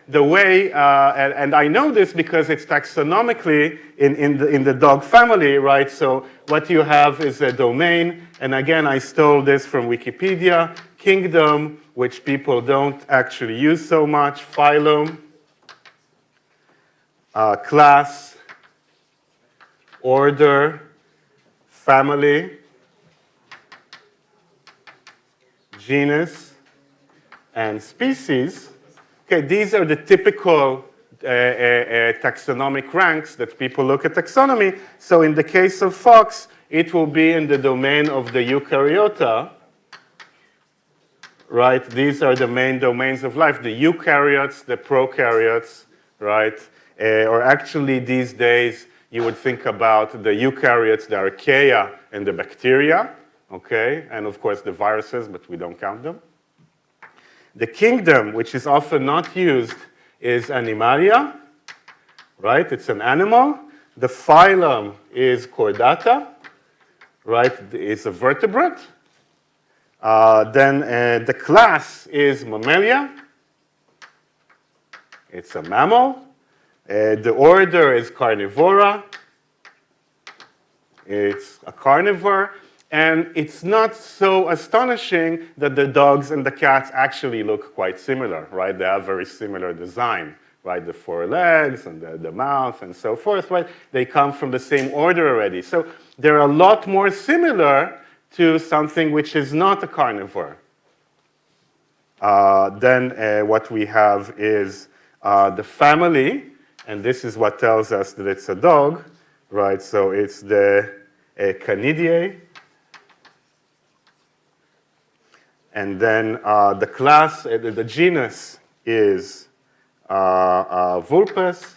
the way, and I know this because it's taxonomically in the dog family, right? So what you have is a domain, and again, I stole this from Wikipedia. Kingdom, which people don't actually use so much. Phylum, class, order, family, genus, and species. Okay, these are the typical taxonomic ranks that people look at taxonomy. So in the case of fox, it will be in the domain of the eukaryota, right? These are the main domains of life, the eukaryotes, the prokaryotes, right? Or actually these days, you would think about the eukaryotes, the archaea, and the bacteria, okay? And of course the viruses, but we don't count them. The kingdom, which is often not used, is Animalia, right? It's an animal. The phylum is Chordata, right? It's a vertebrate. Then the class is Mammalia. It's a mammal. The order is Carnivora. It's a carnivore. And it's not so astonishing that the dogs and the cats actually look quite similar, right? They have very similar design, right? The four legs and the mouth and so forth, right? They come from the same order already. So they're a lot more similar to something which is not a carnivore. Then what we have is the family, and this is what tells us that it's a dog, right? So it's the Canidae. And then the class, the genus is Vulpes,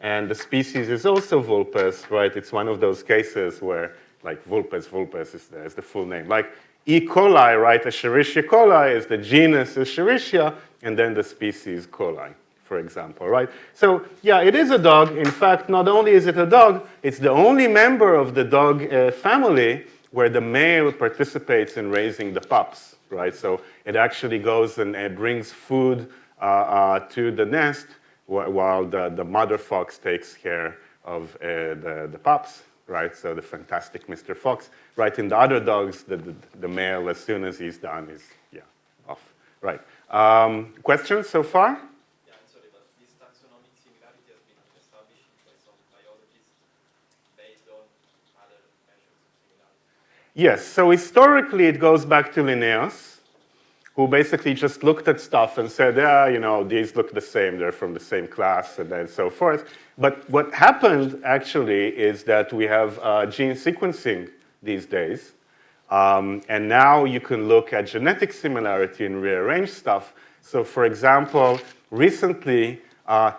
and the species is also Vulpes, right? It's one of those cases where, like, Vulpes is the full name. Like E. coli, right? Escherichia coli is the genus Escherichia, and then the species coli, for example, right? So, yeah, it is a dog. In fact, not only is it a dog, it's the only member of the dog family where the male participates in raising the pups, right? So it actually goes and brings food to the nest while the mother fox takes care of the pups, right? So the fantastic Mr. Fox, right? In the other dogs, the male, as soon as he's done, is, off, right? Questions so far? Yeah, I'm sorry, but this taxonomic Yes, so historically it goes back to Linnaeus, who basically just looked at stuff and said, yeah, you know, these look the same, they're from the same class, and then so forth. But what happened actually is that we have gene sequencing these days. And now you can look at genetic similarity and rearrange stuff. So for example, recently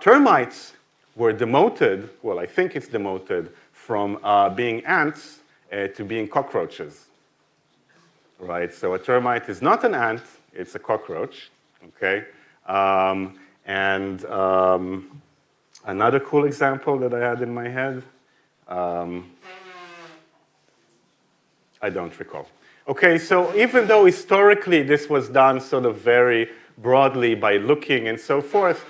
termites were demoted, well, I think it's demoted, from being ants to being cockroaches. Right, so a termite is not an ant, it's a cockroach, okay? Another cool example that I had in my head, I don't recall. Okay, so even though historically this was done sort of very broadly by looking and so forth,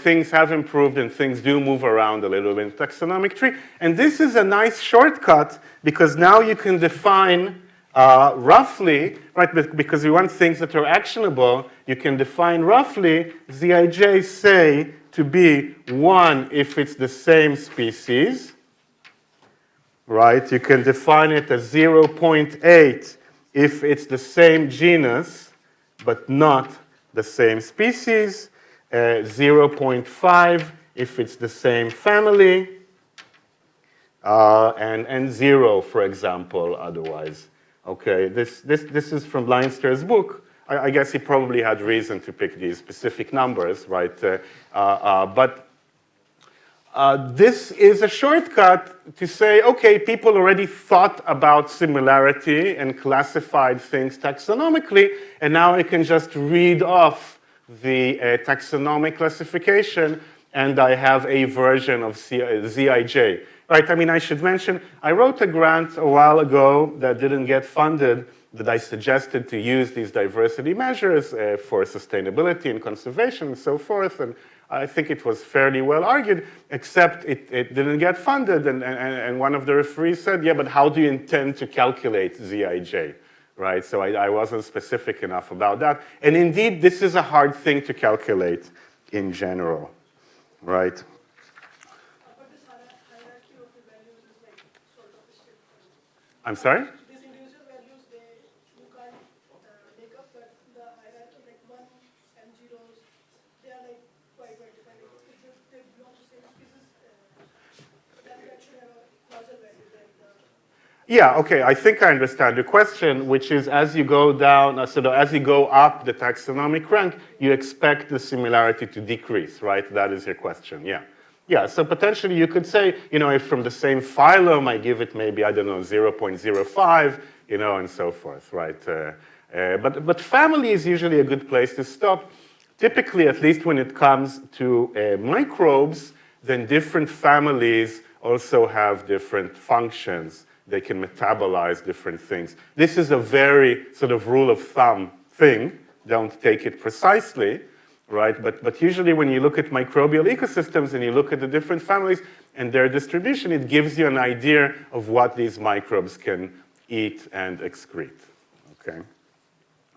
things have improved and things do move around a little bit in the taxonomic tree. And this is a nice shortcut because now you can define roughly, right, because we want things that are actionable, you can define roughly Zij, say, to be 1 if it's the same species, right? You can define it as 0.8 if it's the same genus, but not the same species, 0.5 if it's the same family, and 0, for example, otherwise. Okay, this is from Leinster's book. I guess he probably had reason to pick these specific numbers, right? But this is a shortcut to say, okay, people already thought about similarity and classified things taxonomically, and now I can just read off the taxonomic classification, and I have a version of Zij. Right, I mean, I should mention, I wrote a grant a while ago that didn't get funded that I suggested to use these diversity measures for sustainability and conservation and so forth, and I think it was fairly well argued, except it didn't get funded, and one of the referees said, yeah, but how do you intend to calculate Zij? Right, so I wasn't specific enough about that. And indeed, this is a hard thing to calculate in general, right? I'm sorry? These individual values, you can't make up, but the hierarchy, like 1 and 0s, they are like quite defined. If they belong to the same species, then that should have a larger value than the... Yeah, okay, I think I understand the question, which is as you go down, as you go up the taxonomic rank, you expect the similarity to decrease, right? That is your question, yeah. Yeah, so potentially you could say, you know, if from the same phylum I give it maybe, I don't know, 0.05, you know, and so forth, right? But family is usually a good place to stop. Typically, at least when it comes to microbes, then different families also have different functions. They can metabolize different things. This is a very sort of rule of thumb thing. Don't take it precisely. Right, but usually when you look at microbial ecosystems and you look at the different families and their distribution, it gives you an idea of what these microbes can eat and excrete, okay?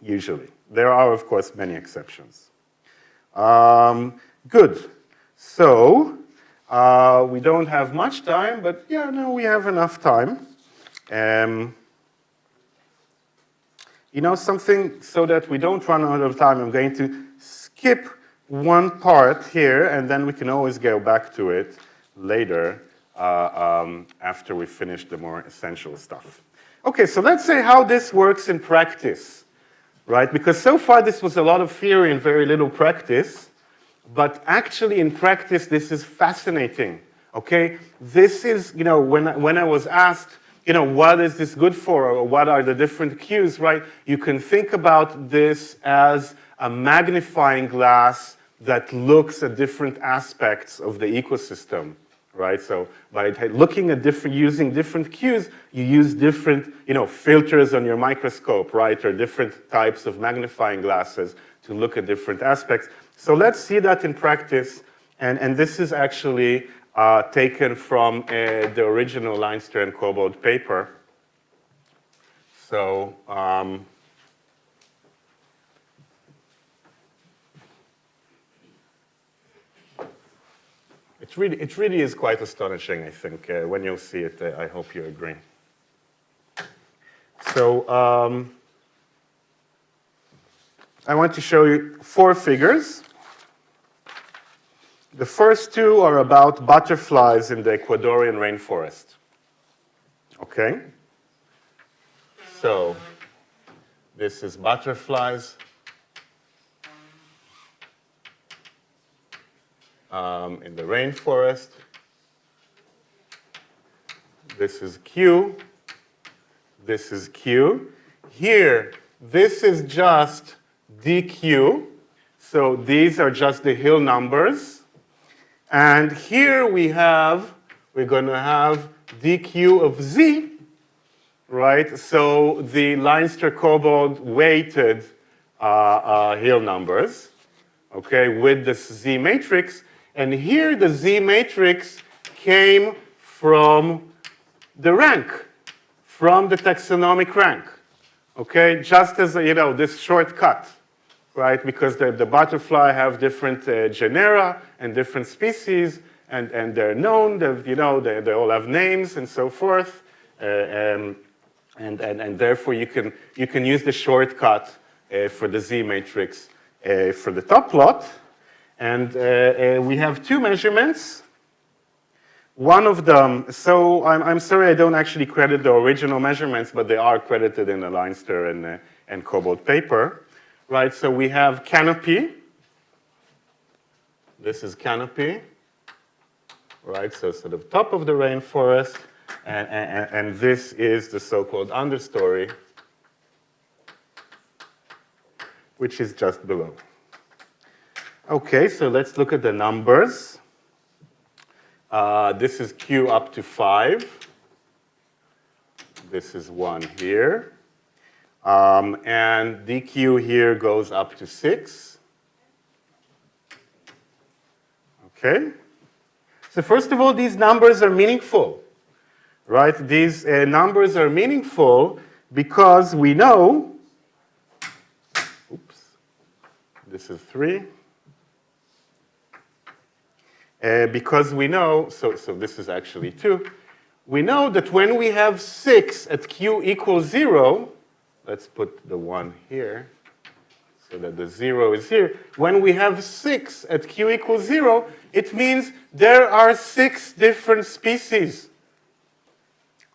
Usually. There are, of course, many exceptions. Good. So, we don't have much time, but yeah, no, we have enough time. You know something, so that we don't run out of time, I'm going to skip one part here, and then we can always go back to it later after we finish the more essential stuff. Okay, so let's say how this works in practice, right? Because so far this was a lot of theory and very little practice, but actually in practice this is fascinating, okay? This is, you know, when I was asked, you know, what is this good for, or what are the different cues, right? You can think about this as a magnifying glass that looks at different aspects of the ecosystem, right? So by looking at using different cues, you use different, you know, filters on your microscope, right? Or different types of magnifying glasses to look at different aspects. So let's see that in practice. And this is actually taken from the original Leinster and Cobbold paper. So, it really is quite astonishing, I think. When you'll see it, I hope you agree. So I want to show you 4 figures. The first 2 are about butterflies in the Ecuadorian rainforest. Okay? So this is butterflies. In the rainforest. This is Q. This is Q. Here, this is just dq. So these are just the hill numbers. And here we're going to have dq of z, right? So the Leinster-Kobold weighted hill numbers, okay, with this z matrix. And here the z matrix came from the rank, from the taxonomic rank, okay? Just as, this shortcut, right? Because the butterfly have different genera and different species, and they're known, they all have names and so forth, and therefore you can use the shortcut for the z matrix for the top plot. And we have 2 measurements. One of them, so I'm sorry I don't actually credit the original measurements, but they are credited in the Leinster and Kobold paper, right? So we have canopy. This is canopy, right? So sort of top of the rainforest, and this is the so-called understory, which is just below. Okay, so let's look at the numbers. This is Q up to 5. This is 1 here. And dq here goes up to 6. Okay? So first of all, these numbers are meaningful, right? These numbers are meaningful because we know, oops, this is 3. Because we know, so this is actually 2, we know that when we have 6 at q equals 0, let's put the 1 here so that the 0 is here. When we have 6 at q equals 0, it means there are 6 different species,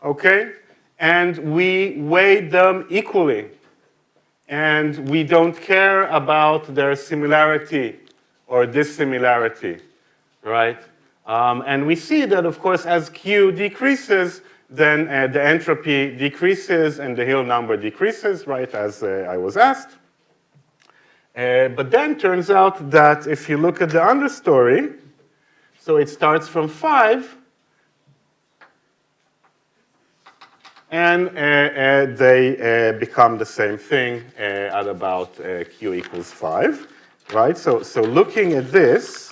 okay? And we weigh them equally. And we don't care about their similarity or dissimilarity. Right? And we see that, of course, as Q decreases, then the entropy decreases and the hill number decreases, right, as I was asked. But then turns out that if you look at the understory, so it starts from 5, and they become the same thing at about Q equals 5, right? So looking at this,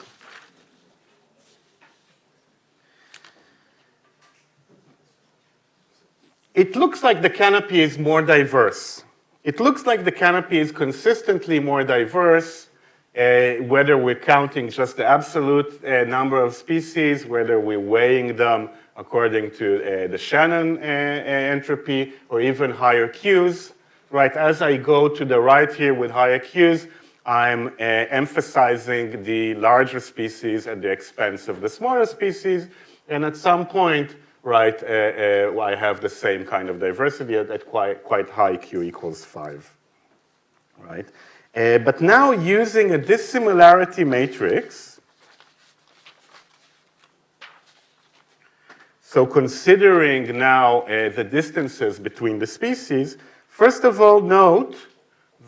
it looks like the canopy is more diverse. It looks like the canopy is consistently more diverse, whether we're counting just the absolute number of species, whether we're weighing them according to the Shannon entropy, or even higher Qs. Right, as I go to the right here with higher Qs, I'm emphasizing the larger species at the expense of the smaller species, and at some point, right, I have the same kind of diversity at quite high Q equals 5, right? But now using a dissimilarity matrix, so considering now the distances between the species, first of all, note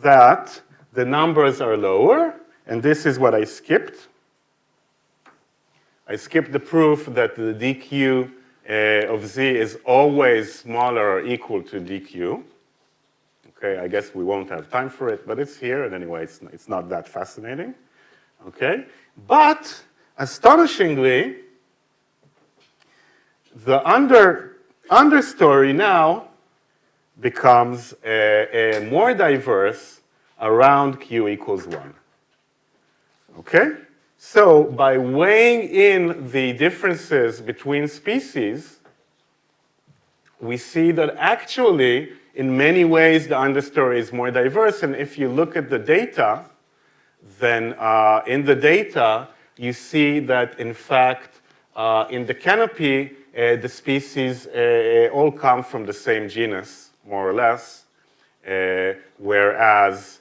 that the numbers are lower, and this is what I skipped. I skipped the proof that the dq of z is always smaller or equal to dq. Okay, I guess we won't have time for it, but it's here, and anyway, it's not that fascinating. Okay, but astonishingly, the understory now becomes more diverse around q equals 1. Okay? So by weighing in the differences between species, we see that actually, in many ways, the understory is more diverse. And if you look at the data, then in the data, you see that, in fact, in the canopy, the species all come from the same genus, more or less, whereas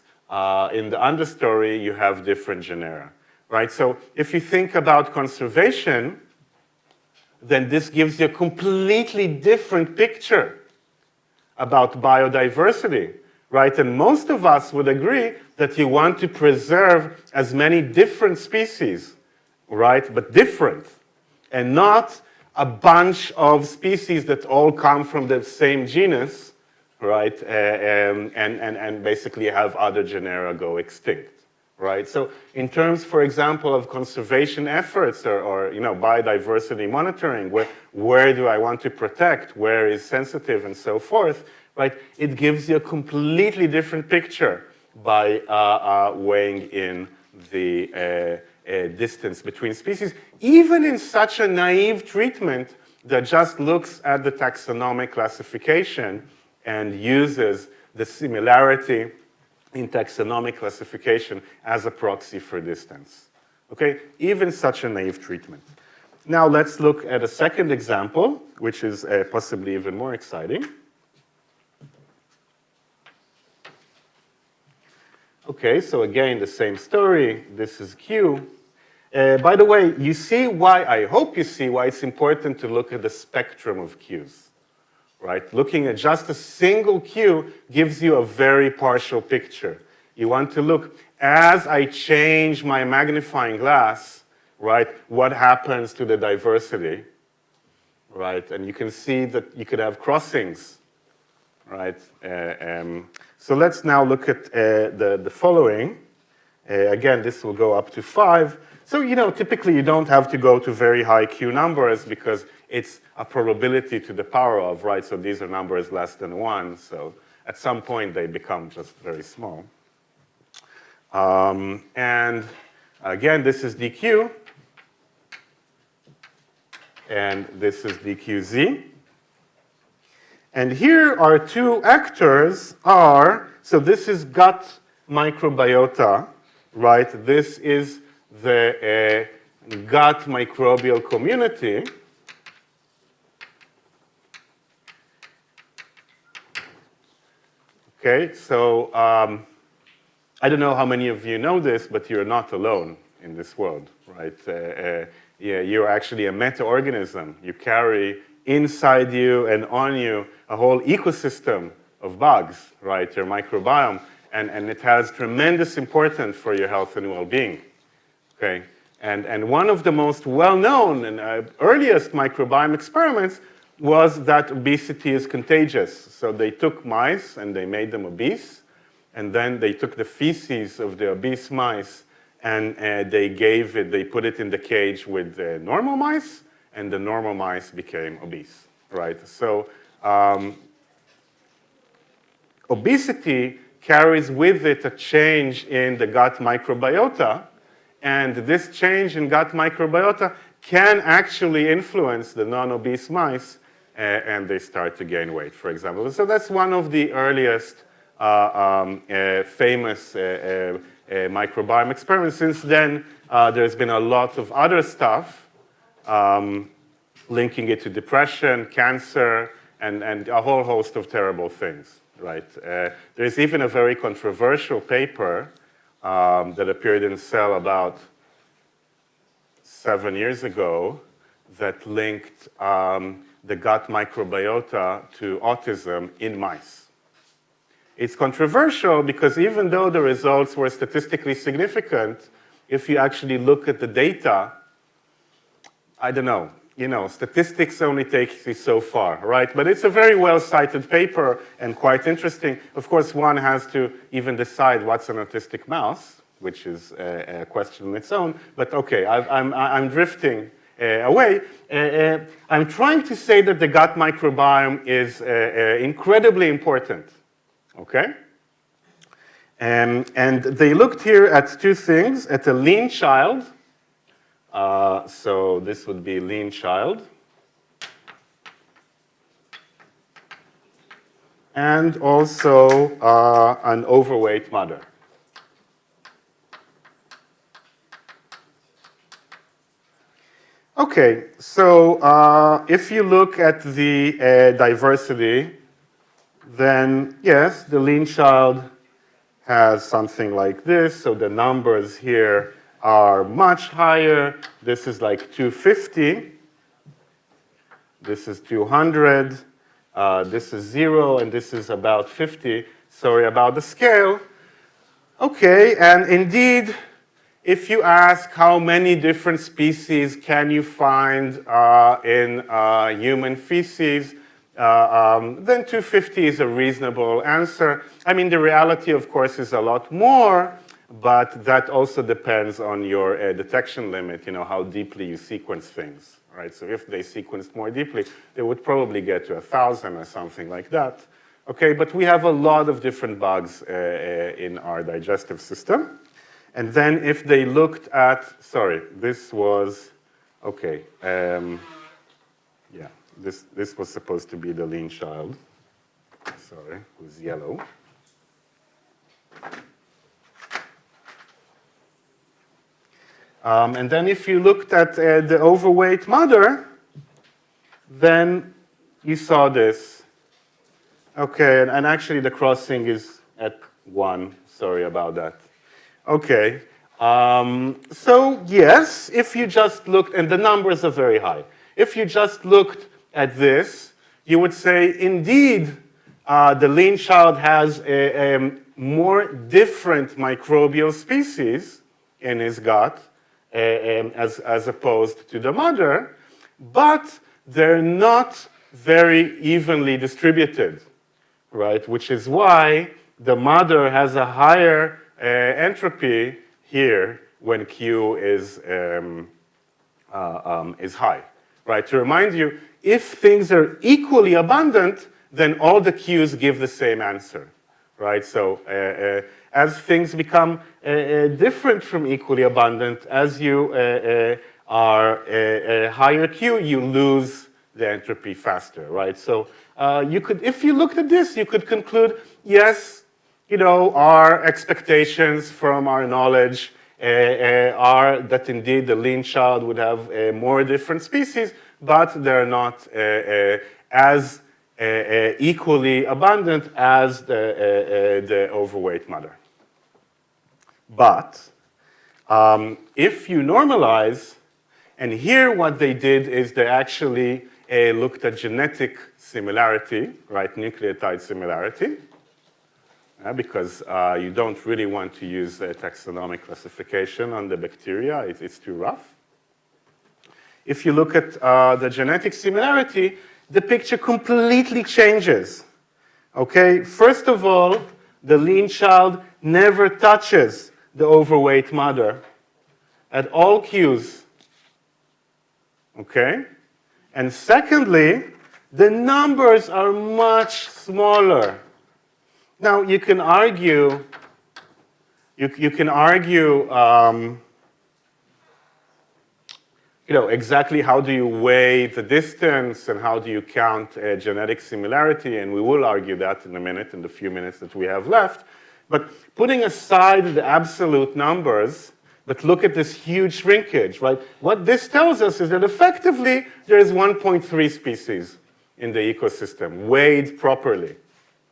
in the understory, you have different genera, right? So if you think about conservation, then this gives you a completely different picture about biodiversity, right? And most of us would agree that you want to preserve as many different species, right? But different, and not a bunch of species that all come from the same genus, right? And basically have other genera go extinct. Right? So in terms, for example, of conservation efforts or biodiversity monitoring, where do I want to protect, where is sensitive, and so forth, right? It gives you a completely different picture by weighing in the distance between species, even in such a naive treatment that just looks at the taxonomic classification and uses the similarity in taxonomic classification as a proxy for distance. Okay, even such a naive treatment. Now let's look at a second example, which is possibly even more exciting. Okay, so again, the same story. This is Q. By the way, you see why, I hope you see why it's important to look at the spectrum of Qs. Right? Looking at just a single Q gives you a very partial picture. You want to look, as I change my magnifying glass, right, what happens to the diversity, right? And you can see that you could have crossings, right? So let's now look at the following. Again, this will go up to 5. So, typically you don't have to go to very high Q numbers because it's a probability to the power of, right? So these are numbers less than 1. So at some point, they become just very small. And again, this is dq. And this is dqz. And here our two actors are, so this is gut microbiota, right? This is the gut microbial community. Okay, so I don't know how many of you know this, but you're not alone in this world, right? Yeah, you're actually a meta-organism. You carry inside you and on you a whole ecosystem of bugs, right? Your microbiome, and it has tremendous importance for your health and well-being, okay? And one of the most well-known and earliest microbiome experiments was that obesity is contagious. So they took mice and they made them obese, and then they took the feces of the obese mice and they put it in the cage with the normal mice, and the normal mice became obese, right? So obesity carries with it a change in the gut microbiota, and this change in gut microbiota can actually influence the non-obese mice, and they start to gain weight, for example. So that's one of the earliest famous microbiome experiments. Since then, there's been a lot of other stuff linking it to depression, cancer, and a whole host of terrible things, right? There's even a very controversial paper that appeared in Cell about 7 years ago that linked the gut microbiota to autism in mice. It's controversial because even though the results were statistically significant, if you actually look at the data, I don't know, statistics only take you so far, right? But it's a very well-cited paper and quite interesting. Of course, one has to even decide what's an autistic mouse, which is a question on its own. But okay, I'm drifting away. I'm trying to say that the gut microbiome is incredibly important, okay? And they looked here at two things, at a lean child. So this would be lean child. and also an overweight mother. Okay, so if you look at the diversity, then yes, the lean child has something like this. So the numbers here are much higher. This is like 250. This is 200. This is 0, and this is about 50. Sorry about the scale. Okay, and indeed, if you ask how many different species can you find in human feces, then 250 is a reasonable answer. I mean, the reality, of course, is a lot more, but that also depends on your detection limit, how deeply you sequence things, right? So if they sequenced more deeply, they would probably get to 1,000 or something like that. Okay, but we have a lot of different bugs in our digestive system. And then if they looked at, sorry, this was, okay, yeah, this was supposed to be the lean child, sorry, who's yellow. And then if you looked at the overweight mother, then you saw this. Okay, and actually the crossing is at 1, sorry about that. Okay, so yes, if you just looked, and the numbers are very high, if you just looked at this, you would say, indeed, the lean child has a more different microbial species in his gut as opposed to the mother, but they're not very evenly distributed, right? Which is why the mother has a higher entropy here when Q is high, right? To remind you, if things are equally abundant, then all the Qs give the same answer, right? So as things become different from equally abundant, as you are a higher Q, you lose the entropy faster, right? So you could, if you looked at this, you could conclude, yes, our expectations from our knowledge are that indeed the lean child would have more different species, but they're not as equally abundant as the overweight mother. But if you normalize, and here what they did is they actually looked at genetic similarity, right, nucleotide similarity, because you don't really want to use a taxonomic classification on the bacteria. It's too rough. If you look at the genetic similarity, the picture completely changes. Okay, first of all, the lean child never touches the overweight mother at all Qs. Okay? And secondly, the numbers are much smaller. Now, you can argue, exactly how do you weigh the distance and how do you count genetic similarity, and we will argue that in a minute, in the few minutes that we have left. But putting aside the absolute numbers, but look at this huge shrinkage, right? What this tells us is that effectively there is 1.3 species in the ecosystem, weighed properly,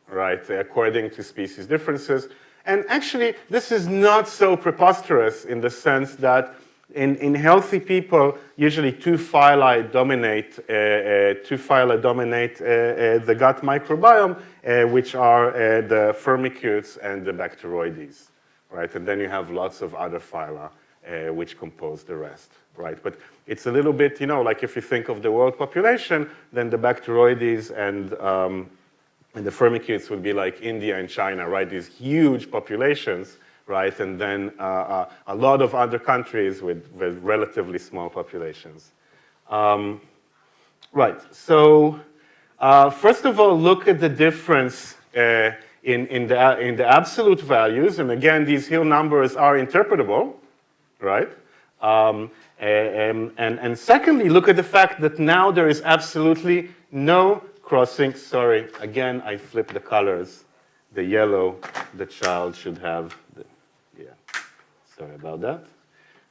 right, according to species differences. And actually, this is not so preposterous in the sense that in healthy people, usually two phyla dominate the gut microbiome, which are the firmicutes and the Bacteroides, right? And then you have lots of other phyla which compose the rest, right? But it's a little bit, like if you think of the world population, then the Bacteroides and the firmicutes would be like India and China, right? These huge populations, right? And then a lot of other countries with relatively small populations. Right, so first of all, look at the difference in the absolute values. And again, these Hill numbers are interpretable, right? And secondly, look at the fact that now there is absolutely no crossing, sorry, again, I flipped the colors. The yellow, the child should have, sorry about that.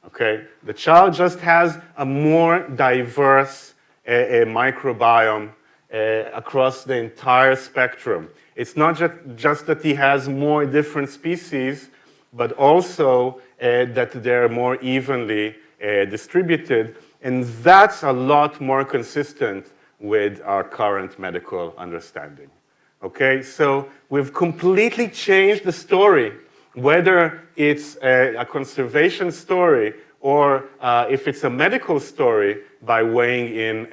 Okay, the child just has a more diverse microbiome across the entire spectrum. It's not just that he has more different species, but also that they're more evenly distributed. And that's a lot more consistent with our current medical understanding. Okay, so we've completely changed the story, whether it's a conservation story or if it's a medical story, by weighing in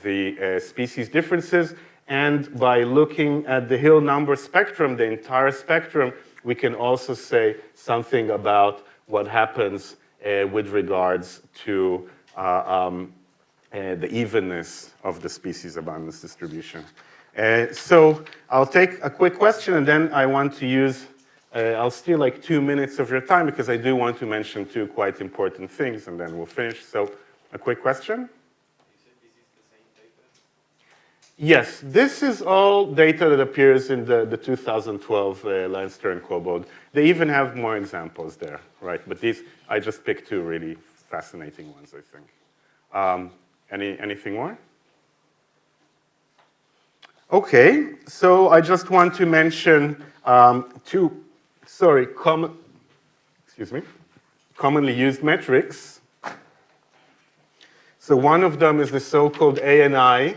the species differences, and by looking at the Hill number spectrum, the entire spectrum, we can also say something about what happens with regards to the evenness of the species abundance distribution. So I'll take a quick question, and then I want to use, I'll steal like 2 minutes of your time because I do want to mention 2 quite important things, and then we'll finish. So a quick question? You said this is the same paper? Yes, this is all data that appears in the 2012 Leinster and Kobold. They even have more examples there, right? But these, I just picked 2 really fascinating ones, I think. Anything more? Okay, so I just want to mention 2, commonly used metrics. So one of them is the so-called ANI,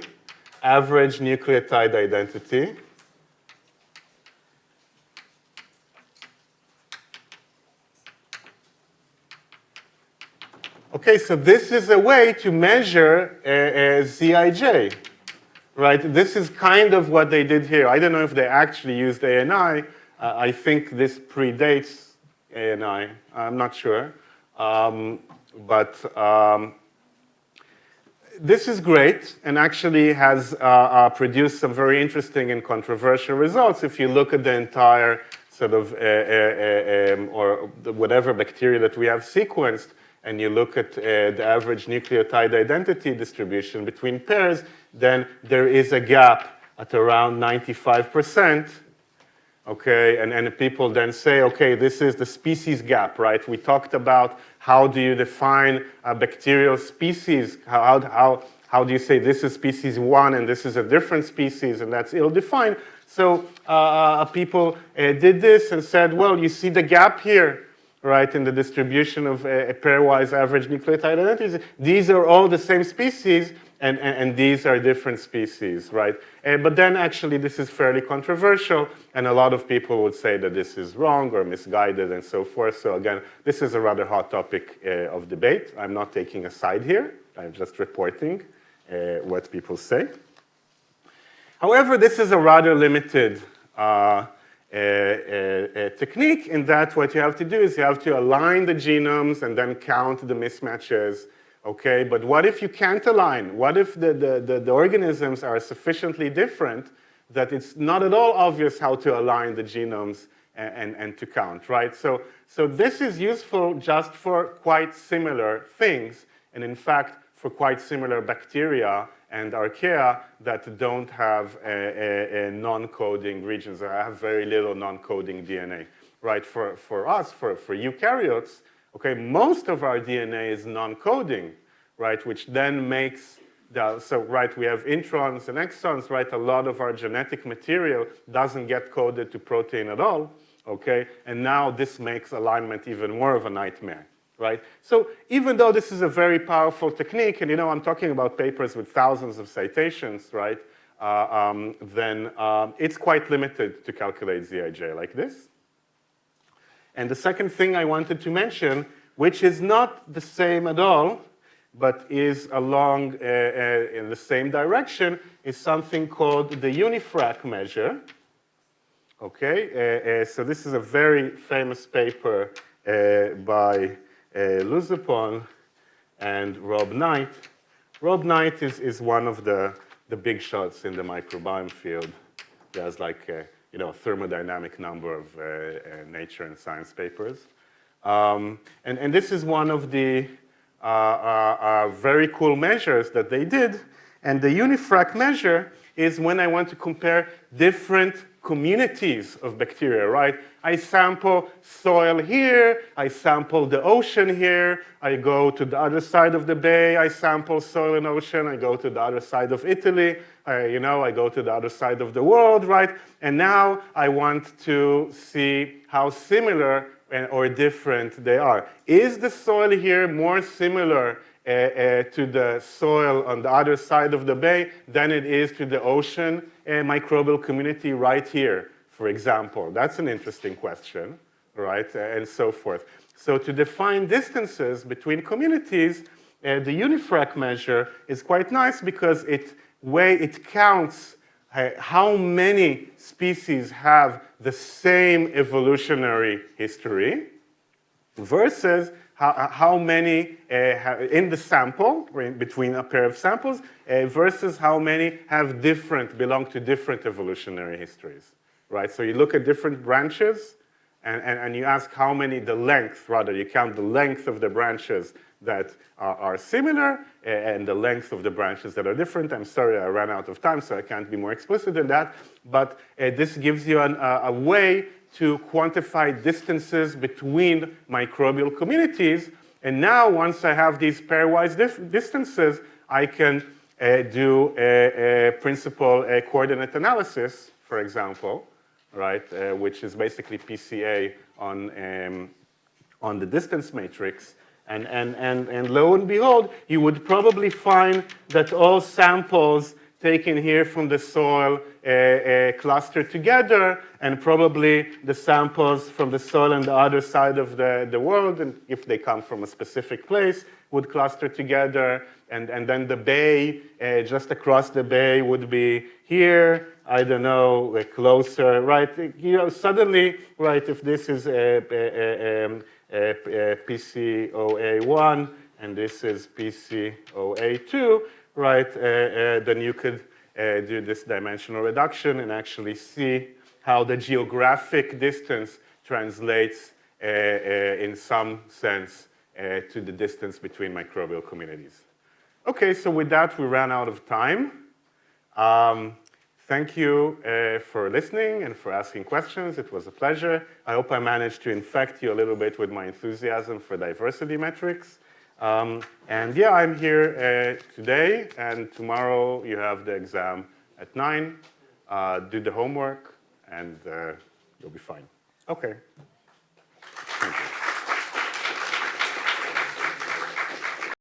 average nucleotide identity. Okay, so this is a way to measure ZIJ, right? This is kind of what they did here. I don't know if they actually used ANI. I think this predates ANI. I'm not sure. This is great, and actually has produced some very interesting and controversial results. If you look at the entire sort of, or whatever bacteria that we have sequenced, and you look at the average nucleotide identity distribution between pairs, then there is a gap at around 95%. Okay, and people then say, okay, this is the species gap, right? We talked about how do you define a bacterial species? How do you say this is species 1 and this is a different species, and that's ill-defined? So people did this and said, well, you see the gap here, right, in the distribution of a pairwise average nucleotide identities. These are all the same species, and these are different species, right? But then actually this is fairly controversial, and a lot of people would say that this is wrong or misguided and so forth. So again, this is a rather hot topic of debate. I'm not taking a side here. I'm just reporting what people say. However, this is a rather limited technique in that what you have to do is you have to align the genomes and then count the mismatches. Okay, but what if you can't align? What if the organisms are sufficiently different that it's not at all obvious how to align the genomes and to count, right? So this is useful just for quite similar things, and in fact, for quite similar bacteria and archaea that don't have a non-coding regions, or have very little non-coding DNA, right? For us, for eukaryotes, okay, most of our DNA is non-coding, right, which then makes right, we have introns and exons, right? A lot of our genetic material doesn't get coded to protein at all, okay? And now this makes alignment even more of a nightmare, right? So even though this is a very powerful technique, and I'm talking about papers with thousands of citations, right? Then it's quite limited to calculate ZIJ like this. And the second thing I wanted to mention, which is not the same at all, but is along in the same direction, is something called the unifrac measure. Okay, so this is a very famous paper by Luzapon and Rob Knight. Rob Knight is one of the big shots in the microbiome field. He has like a thermodynamic number of Nature and Science papers. And this is one of the very cool measures that they did. And the unifrac measure is when I want to compare different communities of bacteria, right? I sample soil here, I sample the ocean here, I go to the other side of the bay, I sample soil and ocean, I go to the other side of Italy, I go to the other side of the world, right? And now I want to see how similar or different they are. Is the soil here more similar to the soil on the other side of the bay than it is to the ocean microbial community right here, for example? That's an interesting question, right? And so forth. So to define distances between communities, the unifrac measure is quite nice because it counts how many species have the same evolutionary history versus how many in the sample, between a pair of samples, versus how many belong to different evolutionary histories, right? So you look at different branches, and you ask how many, you count the length of the branches that are similar and the length of the branches that are different. I'm sorry, I ran out of time, so I can't be more explicit than that, but this gives you a way to quantify distances between microbial communities. And now, once I have these pairwise distances, I can do a principal coordinate analysis, for example, right, which is basically PCA on the distance matrix. And lo and behold, you would probably find that all samples taken here from the soil cluster together, and probably the samples from the soil on the other side of the world, and if they come from a specific place, would cluster together, and then the bay, just across the bay would be here, I don't know, closer, right? Suddenly, right, if this is PCOA1 and this is PCOA2, right, then you could do this dimensional reduction and actually see how the geographic distance translates in some sense to the distance between microbial communities. Okay, so with that, we ran out of time. Thank you for listening and for asking questions. It was a pleasure. I hope I managed to infect you a little bit with my enthusiasm for diversity metrics. And yeah, I'm here today, and tomorrow you have the exam at 9. Do the homework, and you'll be fine. Okay.